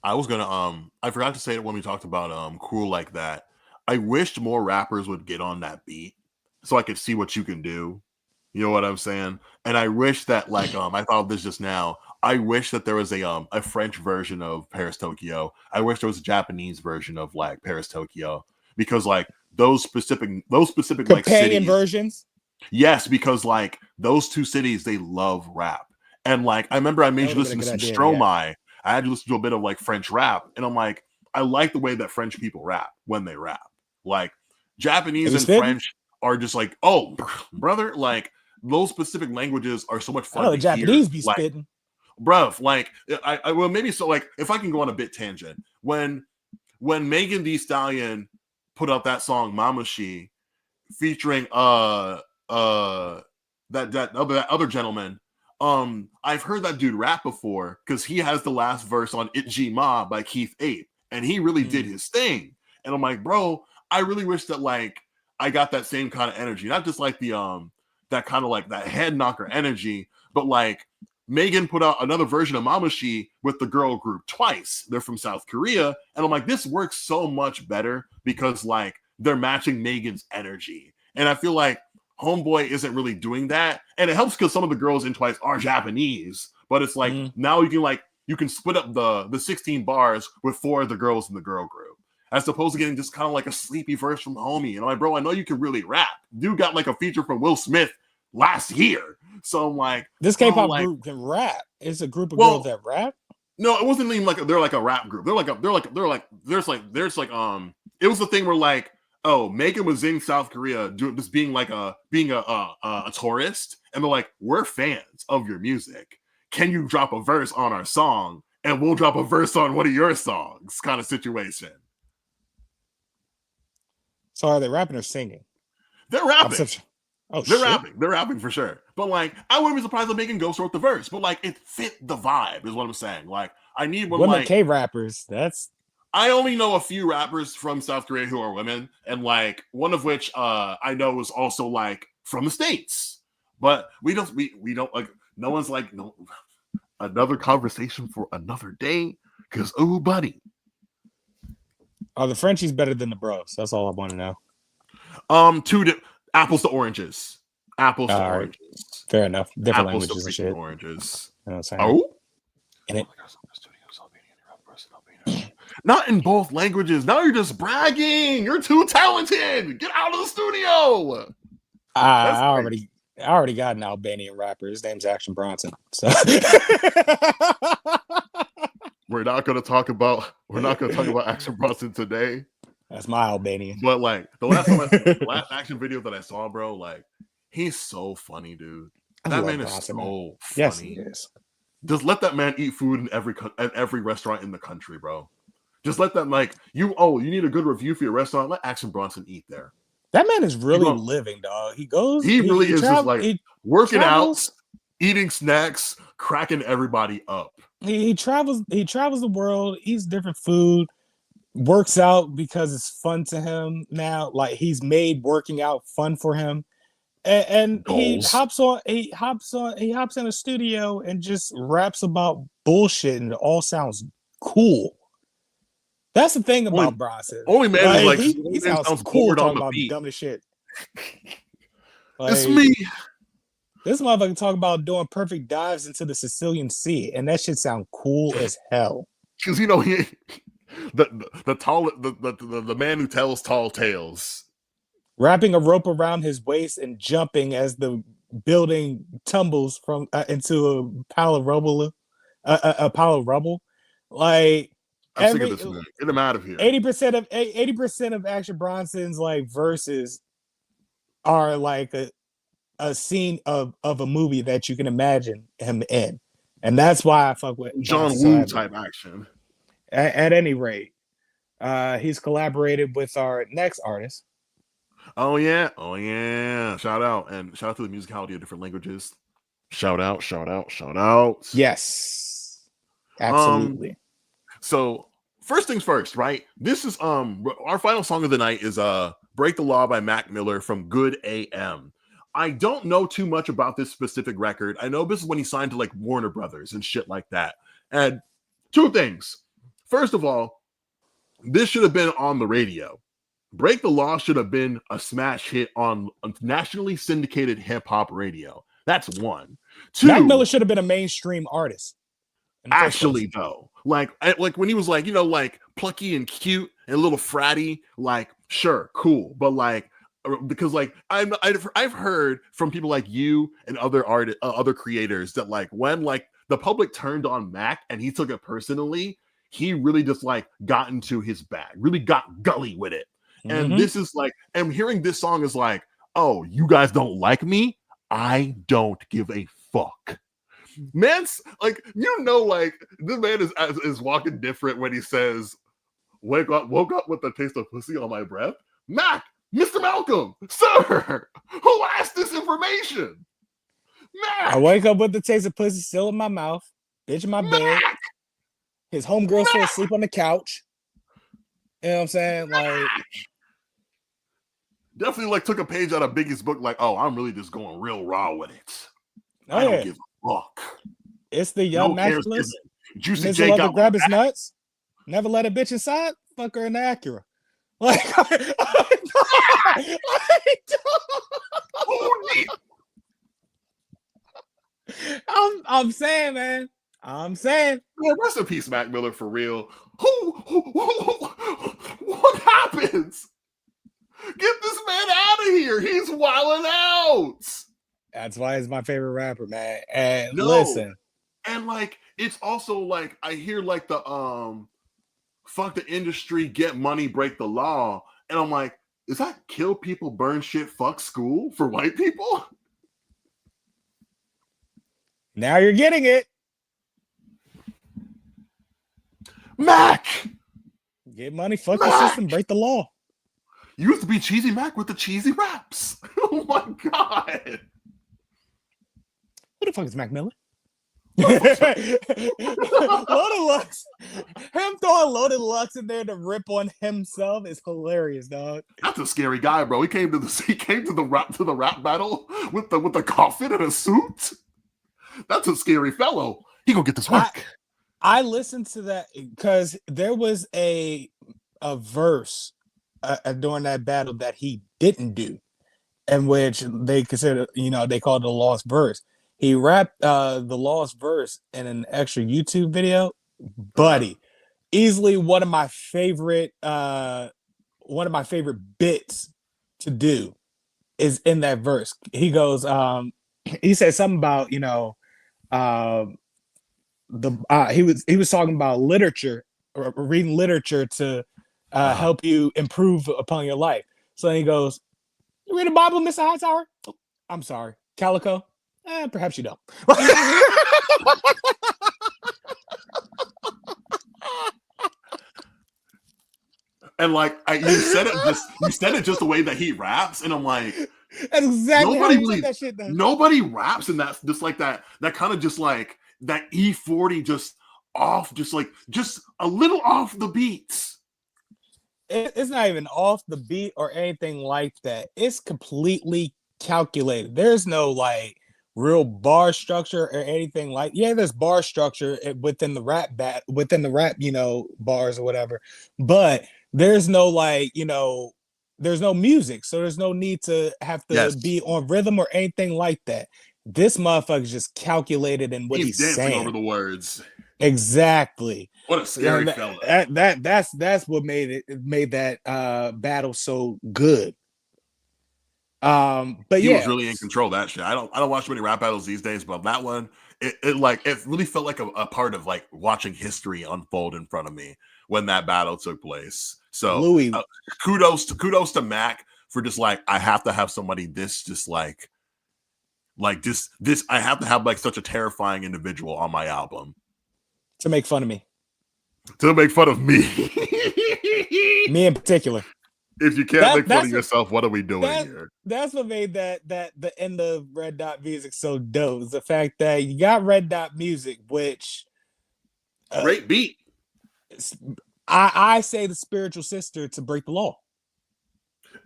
I was gonna I forgot to say it when we talked about Cool Like That. I wished more rappers would get on that beat so I could see what you can do. You know what I'm saying? And I wish that I thought of this just now. I wish that there was a French version of Paris Tokyo. I wish there was a Japanese version of like Paris Tokyo because like those specific companion like cities, versions. Yes, because like those two cities, they love rap. And like I remember I made you listen to some Stromae. Yeah. I had to listen to a bit of like French rap, and I'm like, I like the way that French people rap when they rap. Like Japanese and French are just like, oh, brother, like those specific languages are so much fun. Oh, the Japanese be spitting. Bruv, like I well maybe so like if I can go on a bit tangent, when Megan Thee Stallion put out that song Mama She featuring that other gentleman, I've heard that dude rap before because he has the last verse on HHYM by Keith Ape, and he really did his thing. And I'm like, bro, I really wish that like I got that same kind of energy, not just like the that kind of like that head knocker energy, but like Megan put out another version of Mama She with the girl group Twice. They're from South Korea. And I'm like, this works so much better because like they're matching Megan's energy. And I feel like Homeboy isn't really doing that. And it helps because some of the girls in Twice are Japanese. But it's like now you can split up the 16 bars with 4 of the girls in the girl group. As opposed to getting just kind of like a sleepy verse from Homie. And I'm like, bro, I know you can really rap. Dude got like a feature from Will Smith last year. So I'm like, this K-pop group can rap. It's a group of girls that rap. No, it wasn't even like they're like a rap group. It was the thing where like, oh, Megan was in South Korea doing just being a tourist, and they're like, we're fans of your music. Can you drop a verse on our song, and we'll drop a verse on one of your songs, kind of situation. So are they rapping or singing? They're rapping. Oh, they're rapping. They're rapping for sure. But like, I wouldn't be surprised if Megan Ghost wrote the verse. But like, it fit the vibe, is what I'm saying. Like, I need one women like K rappers. I only know a few rappers from South Korea who are women, and like one of which I know is also like from the States. But we don't like, no one's like, no, another conversation for another day. Cause oh buddy. Are the Frenchies better than the Bros? That's all I want to know. Apples to oranges. Apples to oranges. Right. Fair enough. Different apples languages and shit. Oranges. You know what I'm saying? Oh? And it, not in both languages. Now you're just bragging. You're too talented. Get out of the studio. I already got an Albanian rapper. His name's Action Bronson. So we're not gonna talk about Action Bronson today. That's my Albanian. But like the last action video that I saw, bro, like he's so funny, dude. That man is so funny. Yes, he is. Just let that man eat food in every restaurant in the country, bro. Just let that you need a good review for your restaurant. Let Action Bronson eat there. That man is really living, dog. He really is just like working out, eating snacks, cracking everybody up. He travels the world, eats different food, works out because it's fun to him now. Like he's made working out fun for him. And he hops in a studio and just raps about bullshit, and it all sounds cool. That's the thing about Bronson. Only man is like he sounds cool talking about dumb as shit. It's me. This motherfucker talk about doing perfect dives into the Sicilian Sea, and that shit sound cool as hell. Because he the man who tells tall tales. Wrapping a rope around his waist and jumping as the building tumbles from into a pile of rubble. Like I'm sick of this man. Get him out of here. 80% of Action Bronson's like verses are like a scene of a movie that you can imagine him in, and that's why I fuck with John Woo type action. At any rate, he's collaborated with our next artist. Oh yeah. Shout out to the musicality of different languages. Shout out. Yes, absolutely. So first things first, right? This is our final song of the night is "Break the Law" by Mac Miller from Good AM. I don't know too much about this specific record. I know this is when he signed to like Warner Brothers and shit like that. And two things. First of all, this should have been on the radio. Break the Law should have been a smash hit on nationally syndicated hip hop radio. That's one. Two, Mac Miller should have been a mainstream artist. Actually, though, like when he was like, like plucky and cute and a little fratty, like sure, cool, but like because like I've heard from people like you and other other creators that like when like the public turned on Mac and he took it personally, he really just like got into his bag, really got gully with it. And this is like, and hearing this song is like, oh, you guys don't like me? I don't give a fuck. Man's like, like this man is walking different when he says, woke up with the taste of pussy on my breath. Mac, Mr. Malcolm, sir, who asked this information? Mac. I wake up with the taste of pussy still in my mouth, bitch in my bed. His homegirl still asleep on the couch. You know what I'm saying? Like, definitely like took a page out of Biggie's book, like, oh, I'm really just going real raw with it. I don't give a fuck. It's the young naturalist. Juicy J got grab his nuts. Never let a bitch inside. Fuck her in the Acura. Like, I'm saying, man. I'm saying. Yeah, rest in peace, Mac Miller, for real. What happens? Get this man out of here. He's wilding out. That's why he's my favorite rapper, man. And listen, And like it's also like I hear like the fuck the industry, get money, break the law. And I'm like, is that kill people, burn shit, fuck school for white people? Now you're getting it. Mac! Get money, fuck the Mac! system, break the law. You used to be Cheesy Mac with the cheesy raps. Oh my god. Who the fuck is Mac Miller? Loaded Lux. Him throwing Loaded Lux in there to rip on himself is hilarious, dog. That's a scary guy, bro. He came to the rap battle with the coffin and a suit. That's a scary fellow. He gonna get this work. I listened to that because there was a verse during that battle that he didn't do, in which they consider, they called it a lost verse. He rapped the lost verse in an extra YouTube video, buddy. Easily one of my favorite bits to do is in that verse. He goes, he said something about, he was talking about literature or reading literature to help you improve upon your life. So then he goes, "You read the Bible, Mr. Hightower?" Oh, I'm sorry, Calico. Perhaps you don't. And like you said it just the way that he raps, and I'm like, that's exactly how he said that shit. Nobody raps in that just like that kind of just like that E40 just off, just a little off the beats. It's not even off the beat or anything like that. It's completely calculated. There's no like real bar structure or anything like. Yeah, there's bar structure within the rap bars or whatever, but there's no like, there's no music, so there's no need to have to be on rhythm or anything like that. This motherfucker's just calculated in what he's dancing saying over the words. Exactly. What a scary fella. That's what made that battle so good. But he yeah, was really in control of that shit. I don't watch many rap battles these days, but that one, it really felt like a part of like watching history unfold in front of me when that battle took place. So Louis, kudos to Mac for just like, I have to have somebody this I have to have like such a terrifying individual on my album to make fun of me. To make fun of me. Me in particular. If you can't make fun of yourself, what are we doing here? That's what made that the end of Red Dot Music so dope. Is the fact that you got Red Dot Music, which great beat. I say the spiritual sister to Break the Law.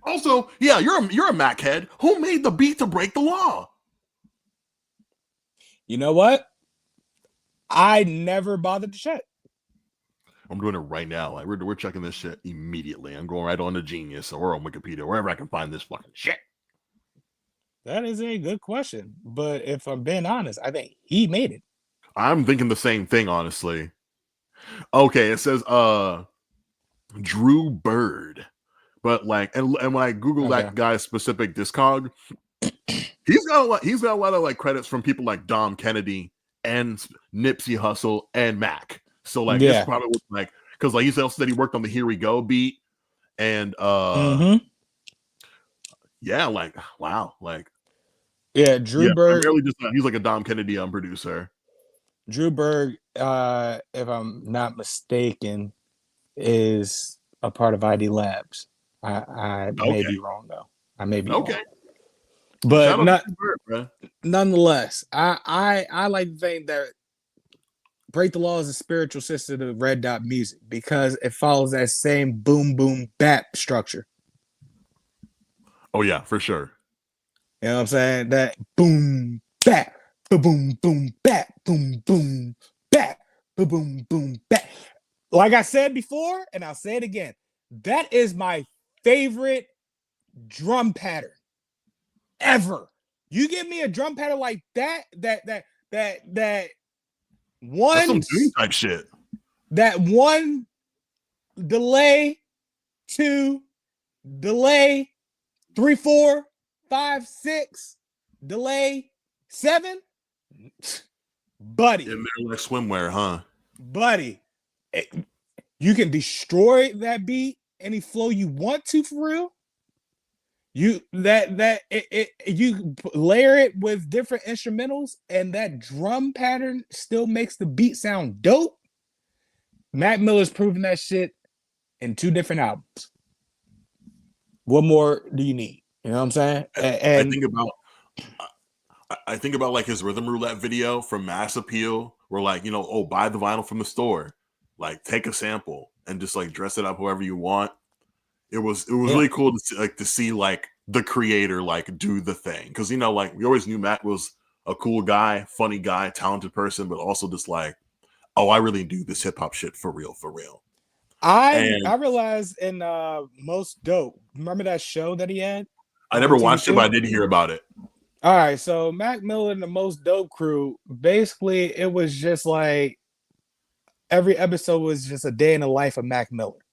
Also, yeah, you're a Mac head. Who made the beat to Break the Law? You know what? I never bothered to check. I'm doing it right now. Like we're checking this shit immediately. I'm going right on to Genius or on Wikipedia, wherever I can find this fucking shit. That is a good question, but if I'm being honest, I think he made it. I'm thinking the same thing, honestly. Okay, it says Drew Bird, but like, and when I Google that guy's specific discog, he's got a lot of like credits from people like Dom Kennedy and Nipsey Hussle and Mac. So like this probably was like, because like he also said he worked on the Here We Go beat, and yeah, like wow, like Drew Berg. He's like a Dom Kennedy producer. Drew Berg, if I'm not mistaken, is a part of ID Labs. I may be wrong though. I may be wrong. But nonetheless, I like to think that Break the Law is a spiritual sister to Red Dot Music because it follows that same boom boom bap structure. Oh yeah, for sure. You know what I'm saying? That boom bap, boom boom bap, boom boom bap, boom boom bap. Like I said before, and I'll say it again, that is my favorite drum pattern ever. You give me a drum pattern like that one, that's some Doom type shit. That one delay, two delay, 3, 4, 5, 6 delay, 7. buddy, In there like swimwear, huh? buddy. You can destroy that beat any flow you want to for real. You you layer it with different instrumentals, and that drum pattern still makes the beat sound dope. Mac Miller's proven that shit in 2 different albums. What more do you need? You know what I'm saying? And I think about like his Rhythm Roulette video from Mass Appeal, where like, you know, oh, buy the vinyl from the store, like take a sample and just like dress it up however you want. It was really cool to see like the creator like do the thing, because you know, like we always knew Mac was a cool guy, funny guy, talented person, but also just like, oh, I really do this hip hop shit for real, for real. I realized in Most Dope, remember that show that he had? I never watched it, but I did hear about it. All right, so Mac Miller and the Most Dope crew, basically it was just like every episode was just a day in the life of Mac Miller.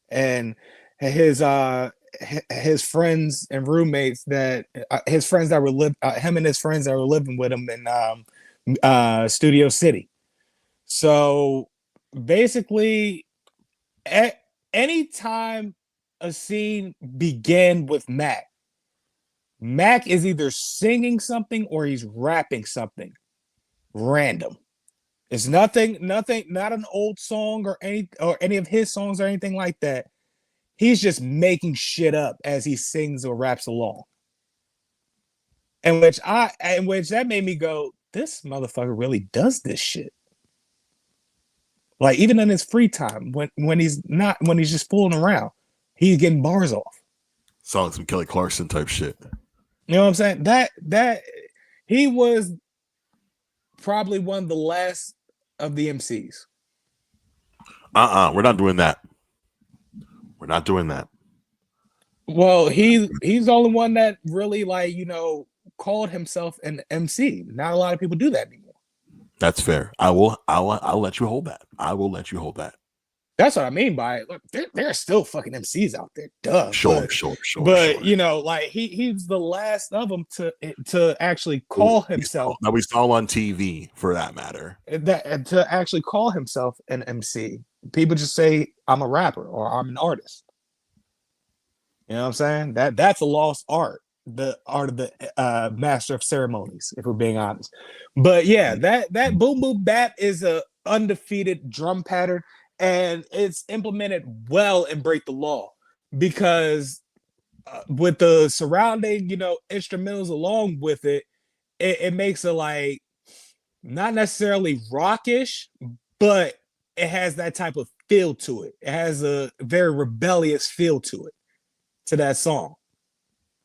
And his friends and roommates that his friends that were him and his friends that were living with him in Studio City. So basically, anytime a scene began with Mac is either singing something or he's rapping something random. It's nothing, not an old song or any of his songs or anything like that. He's just making shit up as he sings or raps along. And which that made me go, this motherfucker really does this shit. Like even in his free time, when he's just fooling around, he's getting bars off. Sounds like some Kelly Clarkson type shit. You know what I'm saying? That he was probably one of the last of the MCs. We're not doing that. We're not doing that. Well, he's the only one that really, like, you know, called himself an MC. Not a lot of people do that anymore. That's fair. I'll let you hold that. I will let you hold that. That's what I mean by it. Look, there are still fucking MCs out there. Duh. Sure. But you know, like he's the last of them to actually call himself. That we saw on TV, for that matter. That to actually call himself an MC. People just say I'm a rapper or I'm an artist. You know what I'm saying? That's a lost art. The art of the master of ceremonies, if we're being honest. But yeah, that boom boom bap is a undefeated drum pattern, and it's implemented well in Break the Law, because with the surrounding, you know, instrumentals along with it, it makes it like not necessarily rockish, but it has that type of feel to it. It has a very rebellious feel to it, to that song,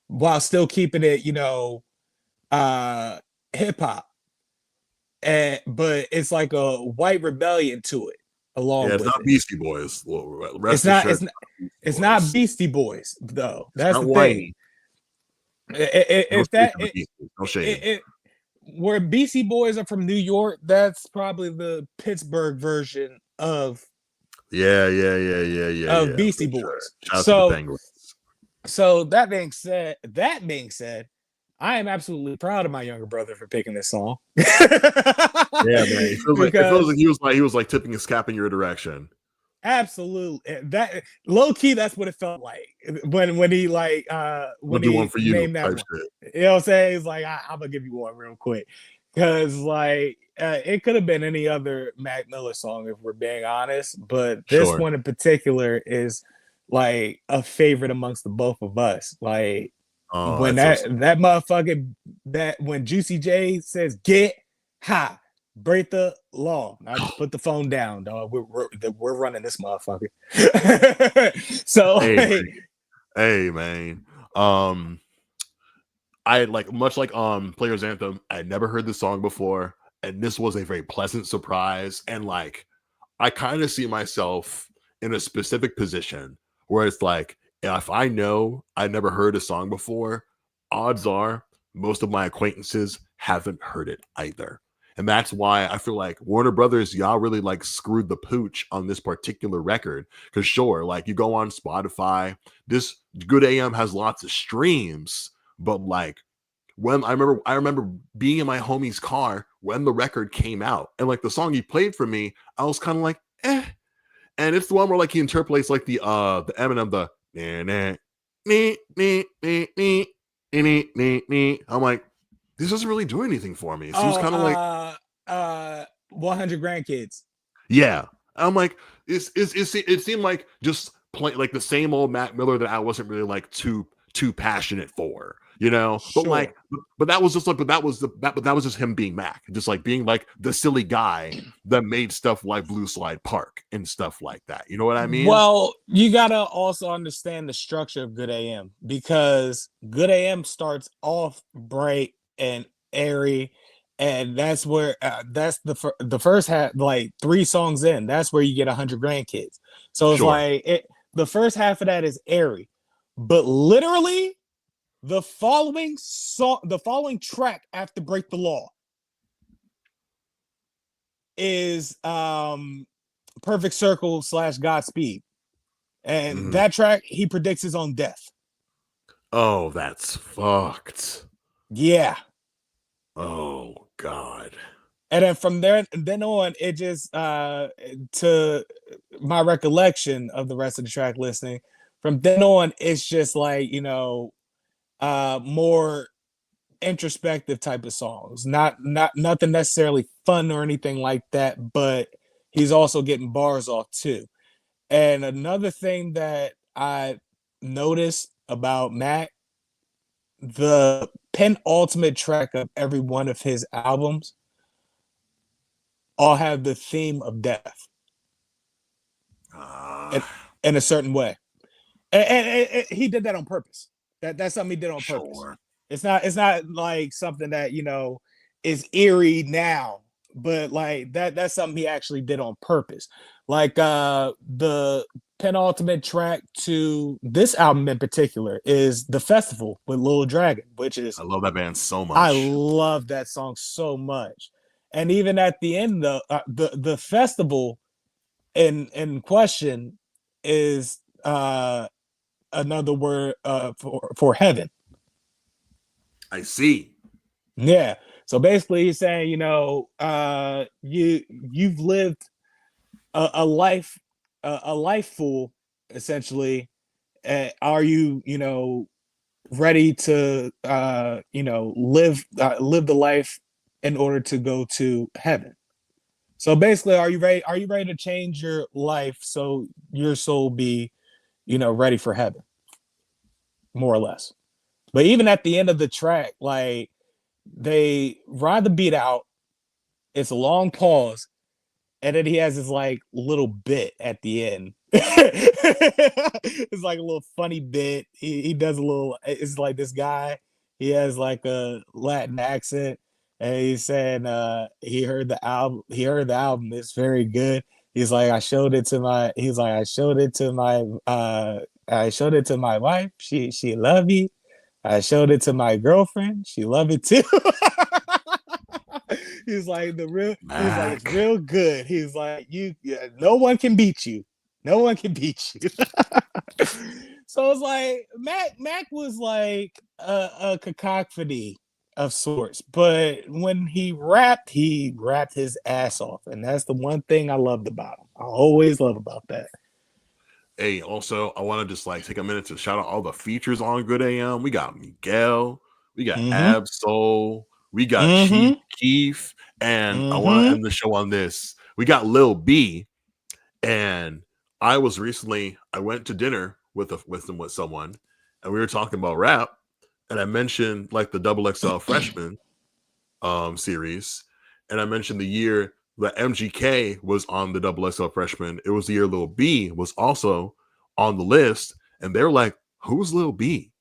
while still keeping it, you know, hip hop. But it's like a white rebellion to it. Along it's with not it. Beastie Boys. Well, it's not Beastie Boys though. That's the thing. Where Beastie Boys are from New York, that's probably the Pittsburgh version of of Beastie Boys. So that being said, I am absolutely proud of my younger brother for picking this song. Yeah, man. It feels like he was like tipping his cap in your direction. Absolutely. That low key, that's what it felt like when he like when he named that one. You know what I'm saying? He's like, I'm gonna give you one real quick. Cause like it could have been any other Mac Miller song if we're being honest, but this one in particular is like a favorite amongst the both of us. Like when that motherfucker, that when Juicy J says get high, break the law. I just put the phone down, dog. We're running this motherfucker. So hey man. I like, much like Players Anthem, I never heard this song before, and this was a very pleasant surprise. And like, I kind of see myself in a specific position where it's like, if I know I never heard a song before, odds are most of my acquaintances haven't heard it either. And that's why I feel like Warner Brothers, y'all really like screwed the pooch on this particular record. Because sure, like you go on Spotify, this Good AM has lots of streams, but like when I remember being in my homie's car when the record came out. And like the song he played for me, I was kind of like, eh. And it's the one where like he interpolates like the Eminem, the nah, nah, nee, nee, nee, nee, nee, nee, nee. I'm like, this doesn't really do anything for me. It seems Oh, kind of like 100 grandkids. yeah. I'm like, it seemed like just play like the same old Mac Miller that I wasn't really like too passionate for, you know. But Sure. like, but that was just like, but that was just him being Mac, just like being like the silly guy that made stuff like Blue Slide Park and stuff like that. You know what I mean? Well, you gotta also understand the structure of Good AM, because Good AM starts off bright and airy, and that's where that's the first half, like 3 songs in. That's where you get 100 grandkids. So it's Sure. like the first half of that is airy, but literally the following track after Break the Law is Perfect Circle / Godspeed. And that track, he predicts his own death. Oh, that's fucked. Yeah. Oh God. And then from there, then on, it just to my recollection of the rest of the track listing, from then on, it's just like, more introspective type of songs. Not nothing necessarily fun or anything like that, but he's also getting bars off too. And another thing that I noticed about Mac, the penultimate track of every one of his albums all have the theme of death in, in a certain way. And he did that on purpose. That's something he did on purpose. Sure. It's not like something that, is eerie now, but like that's something he actually did on purpose. Like the penultimate track to this album in particular is The Festival with Lil Dragon, which is, I love that band so I much. love that song so much. And even at the end, the festival in question is another word for heaven. I see. Yeah. So basically, he's saying, you've lived a life, a life full, essentially. Are you, ready to, live the life in order to go to heaven? So basically, are you ready? Are you ready to change your life so your soul be, ready for heaven, more or less? But even at the end of the track, like they ride the beat out, it's a long pause, and then he has this like little bit at the end. It's like a little funny bit. He does a little. It's like this guy. He has like a Latin accent, and he's saying he heard the album. He heard the album. It's very good. He's like, I showed it to my. He's like, I showed it to my. I showed it to my wife. She loved it. I showed it to my girlfriend. She loved it too. He's like he's like, it's real good. He's like, no one can beat you. No one can beat you. So it's like Mac was like a cacophony of sorts, but when he rapped his ass off, and that's the one thing I loved about him. I always love about that. Hey, also, I want to just like take a minute to shout out all the features on Good AM. We got Miguel, we got Ab Soul, we got Chief Keef, and I want to end the show on this. We got Lil B, and I went to dinner with someone, and we were talking about rap, and I mentioned like the Double XL Freshman series, and I mentioned the year that MGK was on the Double XL Freshman. It was the year Lil B was also on the list, and they're like, "Who's Lil B?"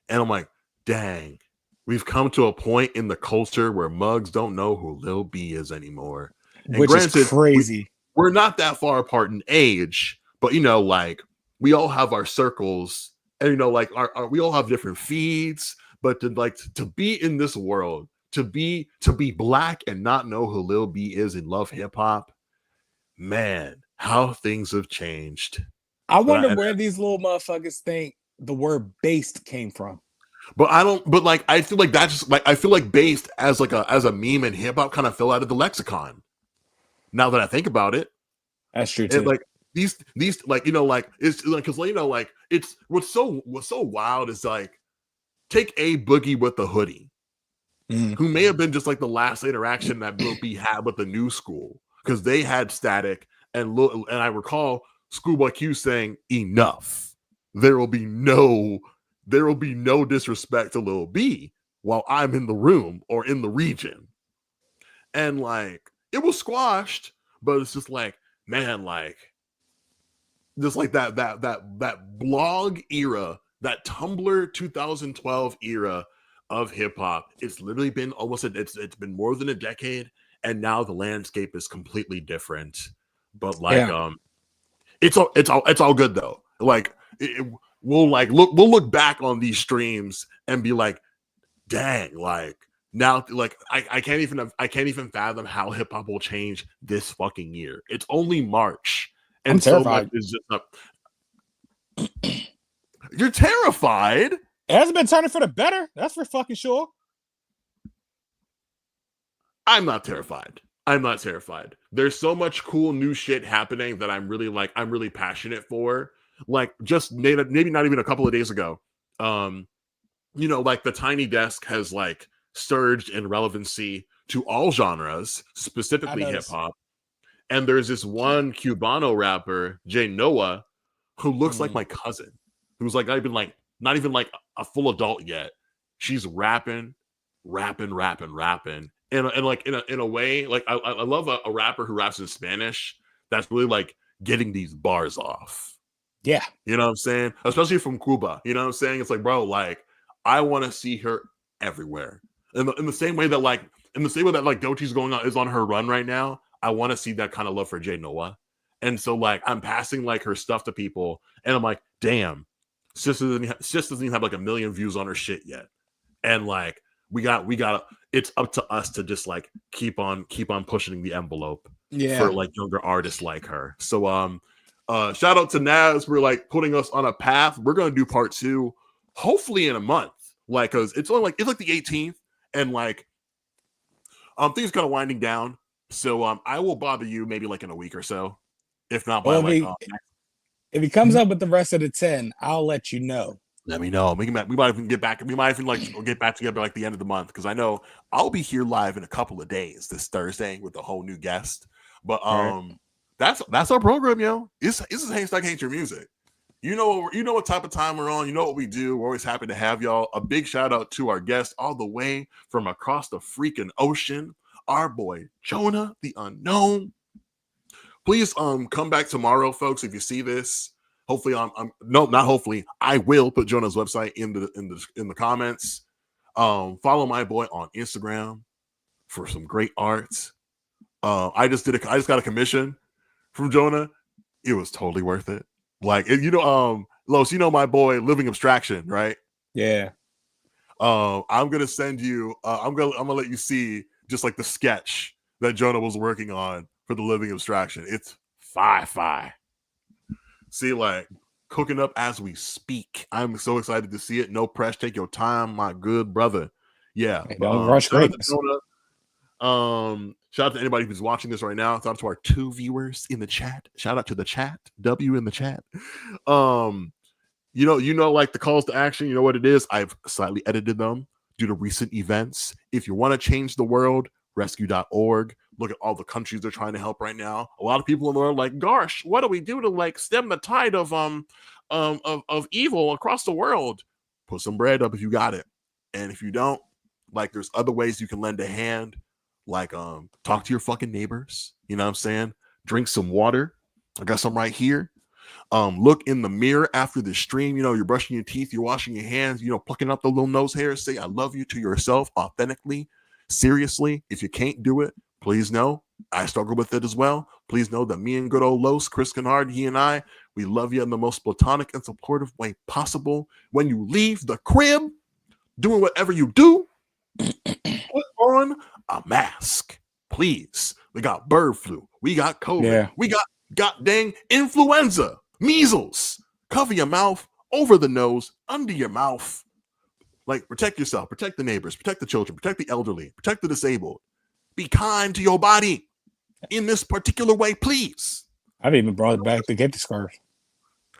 And I'm like, "Dang, we've come to a point in the culture where mugs don't know who Lil B is anymore." And Which granted, is crazy. we're not that far apart in age, but like we all have our circles, and like we all have different feeds. But to be in this world, to be black and not know who Lil B is and love hip hop, man, how things have changed. I wonder where these little motherfuckers think the word based came from. But I don't. But like, I feel like that's just like I feel like based as like a meme and hip hop kind of fell out of the lexicon. Now that I think about it, That's true and too. like these like like it's like because like it's what's so wild is like take a Boogie with the hoodie, who may have been just like the last interaction that Lil B had with the new school because they had Static and I recall Schoolboy Q saying enough. There will be no disrespect to Lil B while I'm in the room or in the region. And like it was squashed, but it's just like, man, like just like that blog era, that Tumblr 2012 era of hip hop. It's literally been it's been more than a decade, and now the landscape is completely different. But like it's all good though. Like we'll look back on these streams and be like, dang, like now like I can't even fathom how hip hop will change this fucking year. It's only March. And I'm so terrified. much is just you're terrified. It hasn't been turning for the better. That's for fucking sure. I'm not terrified. I'm not terrified. There's so much cool new shit happening that I'm really passionate for. Like just maybe not even a couple of days ago, like the Tiny Desk has like surged in relevancy to all genres, specifically hip hop. And there's this one Cubano rapper, Jay Noah, who looks like my cousin, who's like not even like a full adult yet. She's rapping, and like in a way, like I love a rapper who raps in Spanish that's really like getting these bars off. Yeah, you know what I'm saying? Especially from Cuba. You know what I'm saying? It's like, bro, like I want to see her everywhere. In the same way that like Dochi's is on her run right now. I want to see that kind of love for Jay Noah. And so like I'm passing like her stuff to people and I'm like, damn, sis doesn't even have like 1 million views on her shit yet. And like we got it's up to us to just like keep on pushing the envelope for like younger artists like her. So shout out to Naz for like putting us on a path. We're gonna do part 2 hopefully in a month. Like cause it's like the 18th and like things kind of winding down. So I will bother you maybe like in a week or so. If not by if he comes up with the rest of the 10, I'll let you know. Let me know. We might even get back. We might even get back together like the end of the month because I know I'll be here live in a couple of days this Thursday with a whole new guest. But that's our program, yo. This is Hate Your Music. You know what type of time we're on. You know what we do. We're always happy to have y'all. A big shout out to our guest all the way from across the freaking ocean. Our boy Jonah the Unknown. Please come back tomorrow, folks. If you see this, hopefully not hopefully I will put Jonah's website in the comments. Follow my boy on Instagram for some great art. I just got a commission from Jonah. It was totally worth it. Like Los, my boy Living Abstraction, right? Yeah. I'm gonna send you. I'm gonna let you see just like the sketch that Jonah was working on for the Living Abstraction. It's fi. See, like cooking up as we speak. I'm so excited to see it. No press. Take your time, my good brother. Yeah. Hey, don't rush greatness. Shout out to anybody who's watching this right now. Shout out to our 2 viewers in the chat. Shout out to the chat. W in the chat. Like the calls to action, you know what it is? I've slightly edited them due to recent events. If you want to change the world, rescue.org. Look at all the countries they're trying to help right now. A lot of people in the world are like, gosh, what do we do to like stem the tide of evil across the world? Put some bread up if you got it. And if you don't, like there's other ways you can lend a hand. Like talk to your fucking neighbors. You know what I'm saying? Drink some water. I got some right here. Look in the mirror after the stream. You're brushing your teeth, you're washing your hands, plucking up the little nose hairs. Say I love you to yourself authentically. Seriously, if you can't do it, please know I struggle with it as well. Please know that me and good old Los, Chris Kennard, he and I, we love you in the most platonic and supportive way possible. When you leave the crib, doing whatever you do, put on a mask, please. We got bird flu, we got COVID, we got dang influenza, measles. Cover your mouth, over the nose, under your mouth. Like, protect yourself, protect the neighbors, protect the children, protect the elderly, protect the disabled. Be kind to your body in this particular way, please. I've even brought it back to get the scarf.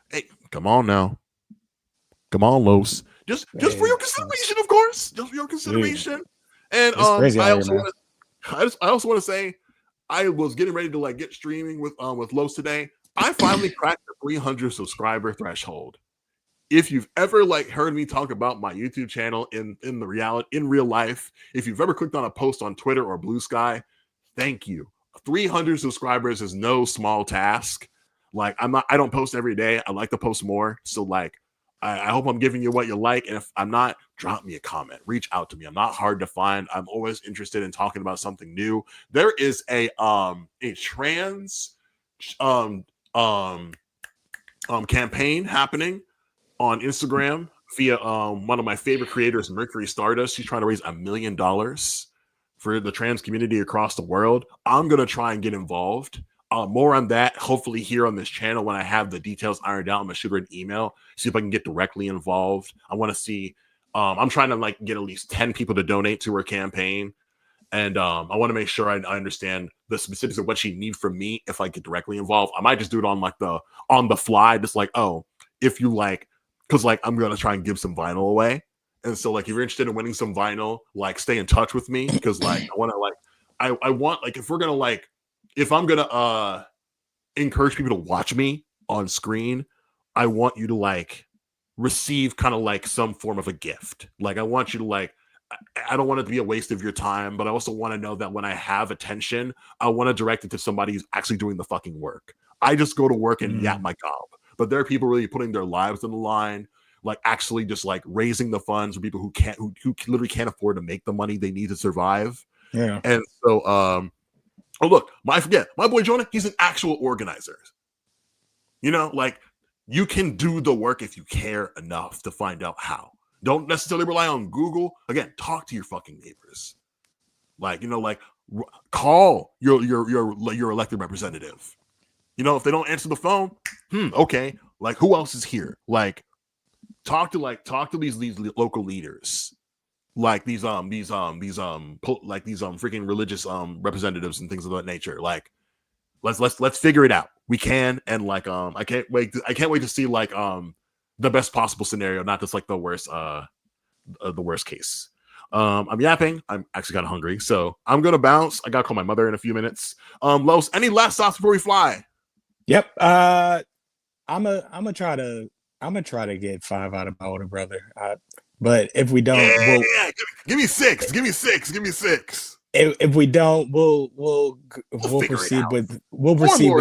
Hey, come on now. Come on, Los. Just for your consideration, of course. Just for your consideration. And I also want to say, I was getting ready to like get streaming with Los today. I finally cracked the 300 subscriber threshold. If you've ever like heard me talk about my YouTube channel in real life, if you've ever clicked on a post on Twitter or Blue Sky, thank you. 300 subscribers is no small task. Like, I don't post every day. I like to post more. So like, I hope I'm giving you what you like. And if I'm not, drop me a comment, reach out to me. I'm not hard to find. I'm always interested in talking about something new. There is a trans campaign happening on Instagram via one of my favorite creators, Mercury Stardust. She's trying to raise $1 million for the trans community across the world. I'm going to try and get involved. More on that, hopefully here on this channel when I have the details ironed out. I'm going to shoot her an email, see if I can get directly involved. I want to see, I'm trying to like get at least 10 people to donate to her campaign. And I want to make sure I understand the specifics of what she needs from me if I get directly involved. I might just do it on like on the fly, just like, oh, if you like, because like I'm going to try and give some vinyl away. And so like if you're interested in winning some vinyl, like stay in touch with me, because like I want to like, I want like if we're going to like, if I'm going to encourage people to watch me on screen, I want you to like receive kind of like some form of a gift. Like I want you to like, I don't want it to be a waste of your time, but I also want to know that when I have attention, I want to direct it to somebody who's actually doing the fucking work. I just go to work and yap my gob, but there are people really putting their lives on the line, like actually just like raising the funds for people who literally can't afford to make the money they need to survive. Yeah. And so, oh look, my boy Jonah, he's an actual organizer. You know, like you can do the work if you care enough to find out how. Don't necessarily rely on Google. Again, talk to your fucking neighbors. Like, you know, like call your elected representative. You know, if they don't answer the phone, okay. Like, who else is here? Like, talk to these local leaders, like these freaking religious representatives and things of that nature. Like, let's figure it out. We can, and like I can't wait to see like the best possible scenario, not just like the worst case. I'm yapping. I'm actually kind of hungry, so I'm gonna bounce. I gotta call my mother in a few minutes. Los, any last thoughts before we fly? Yep. I'm gonna try to get 5 out of my older brother. But if we don't, give me 6. Give me 6. If we don't, we'll proceed with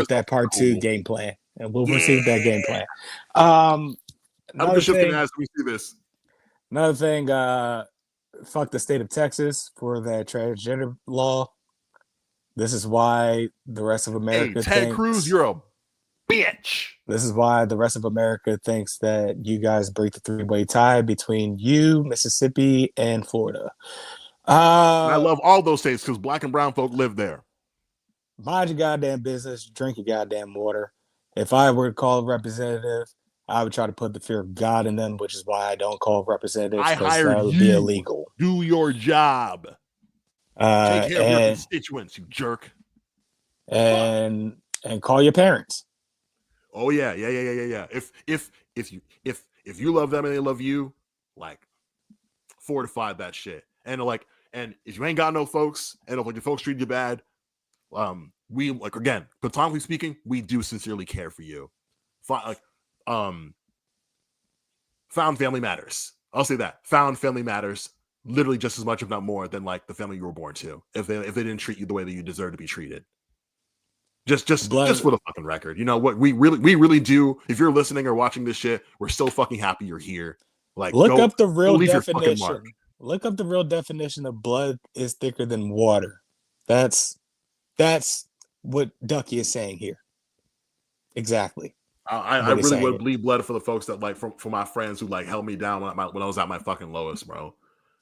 that part 2 game plan, and we'll proceed that game plan. I'm just gonna ask. We see this. Another thing, fuck the state of Texas for that transgender law. This is why the rest of America Ted Cruz, you're a bitch. This is why the rest of America thinks that you guys break the 3-way tie between you, Mississippi, and Florida. I love all those states because black and brown folk live there. Mind your goddamn business. Drink your goddamn water. If I were to call a representative, I would try to put the fear of God in them, which is why I don't call representatives, because that would be illegal. Do your job. Take care of your constituents, you jerk. And call your parents. Oh yeah. If you love them and they love you, like fortify that shit. And like, and if you ain't got no folks, and if like the folks treat you bad, we like again, platonically speaking, we do sincerely care for you. Found family matters. I'll say that. Found family matters literally just as much, if not more, than like the family you were born to. If they didn't treat you the way that you deserve to be treated. Just for the fucking record. You know what? We really do. If you're listening or watching this shit, we're so fucking happy you're here. Like, look up the real definition. Look up the real definition of blood is thicker than water. That's what Ducky is saying here. Exactly. I really would bleed blood for the folks that like for my friends who like held me down when I was at my fucking lowest, bro.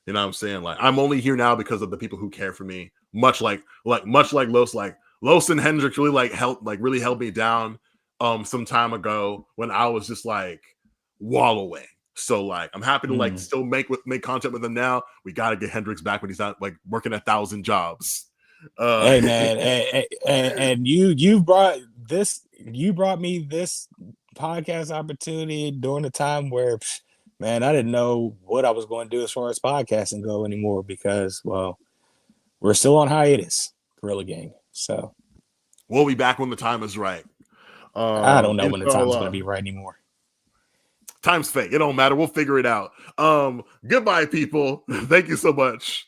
You know what I'm saying? Like, I'm only here now because of the people who care for me. Much like Los and Hendrix really held me down some time ago when I was just like wallowing. So like, I'm happy to like still make content with him now. We got to get Hendrix back when he's not like working 1,000 jobs. Hey man, and you brought me this podcast opportunity during the time where, man, I didn't know what I was going to do as far as podcasting go anymore because, well, we're still on hiatus, Gorilla Gang. So we'll be back when the time is right. I don't know when the time's going to be right anymore. Time's fake. It don't matter. We'll figure it out. Goodbye, people. Thank you so much.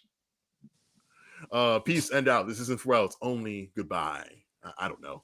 Peace and out. This isn't for else. Only goodbye. I don't know.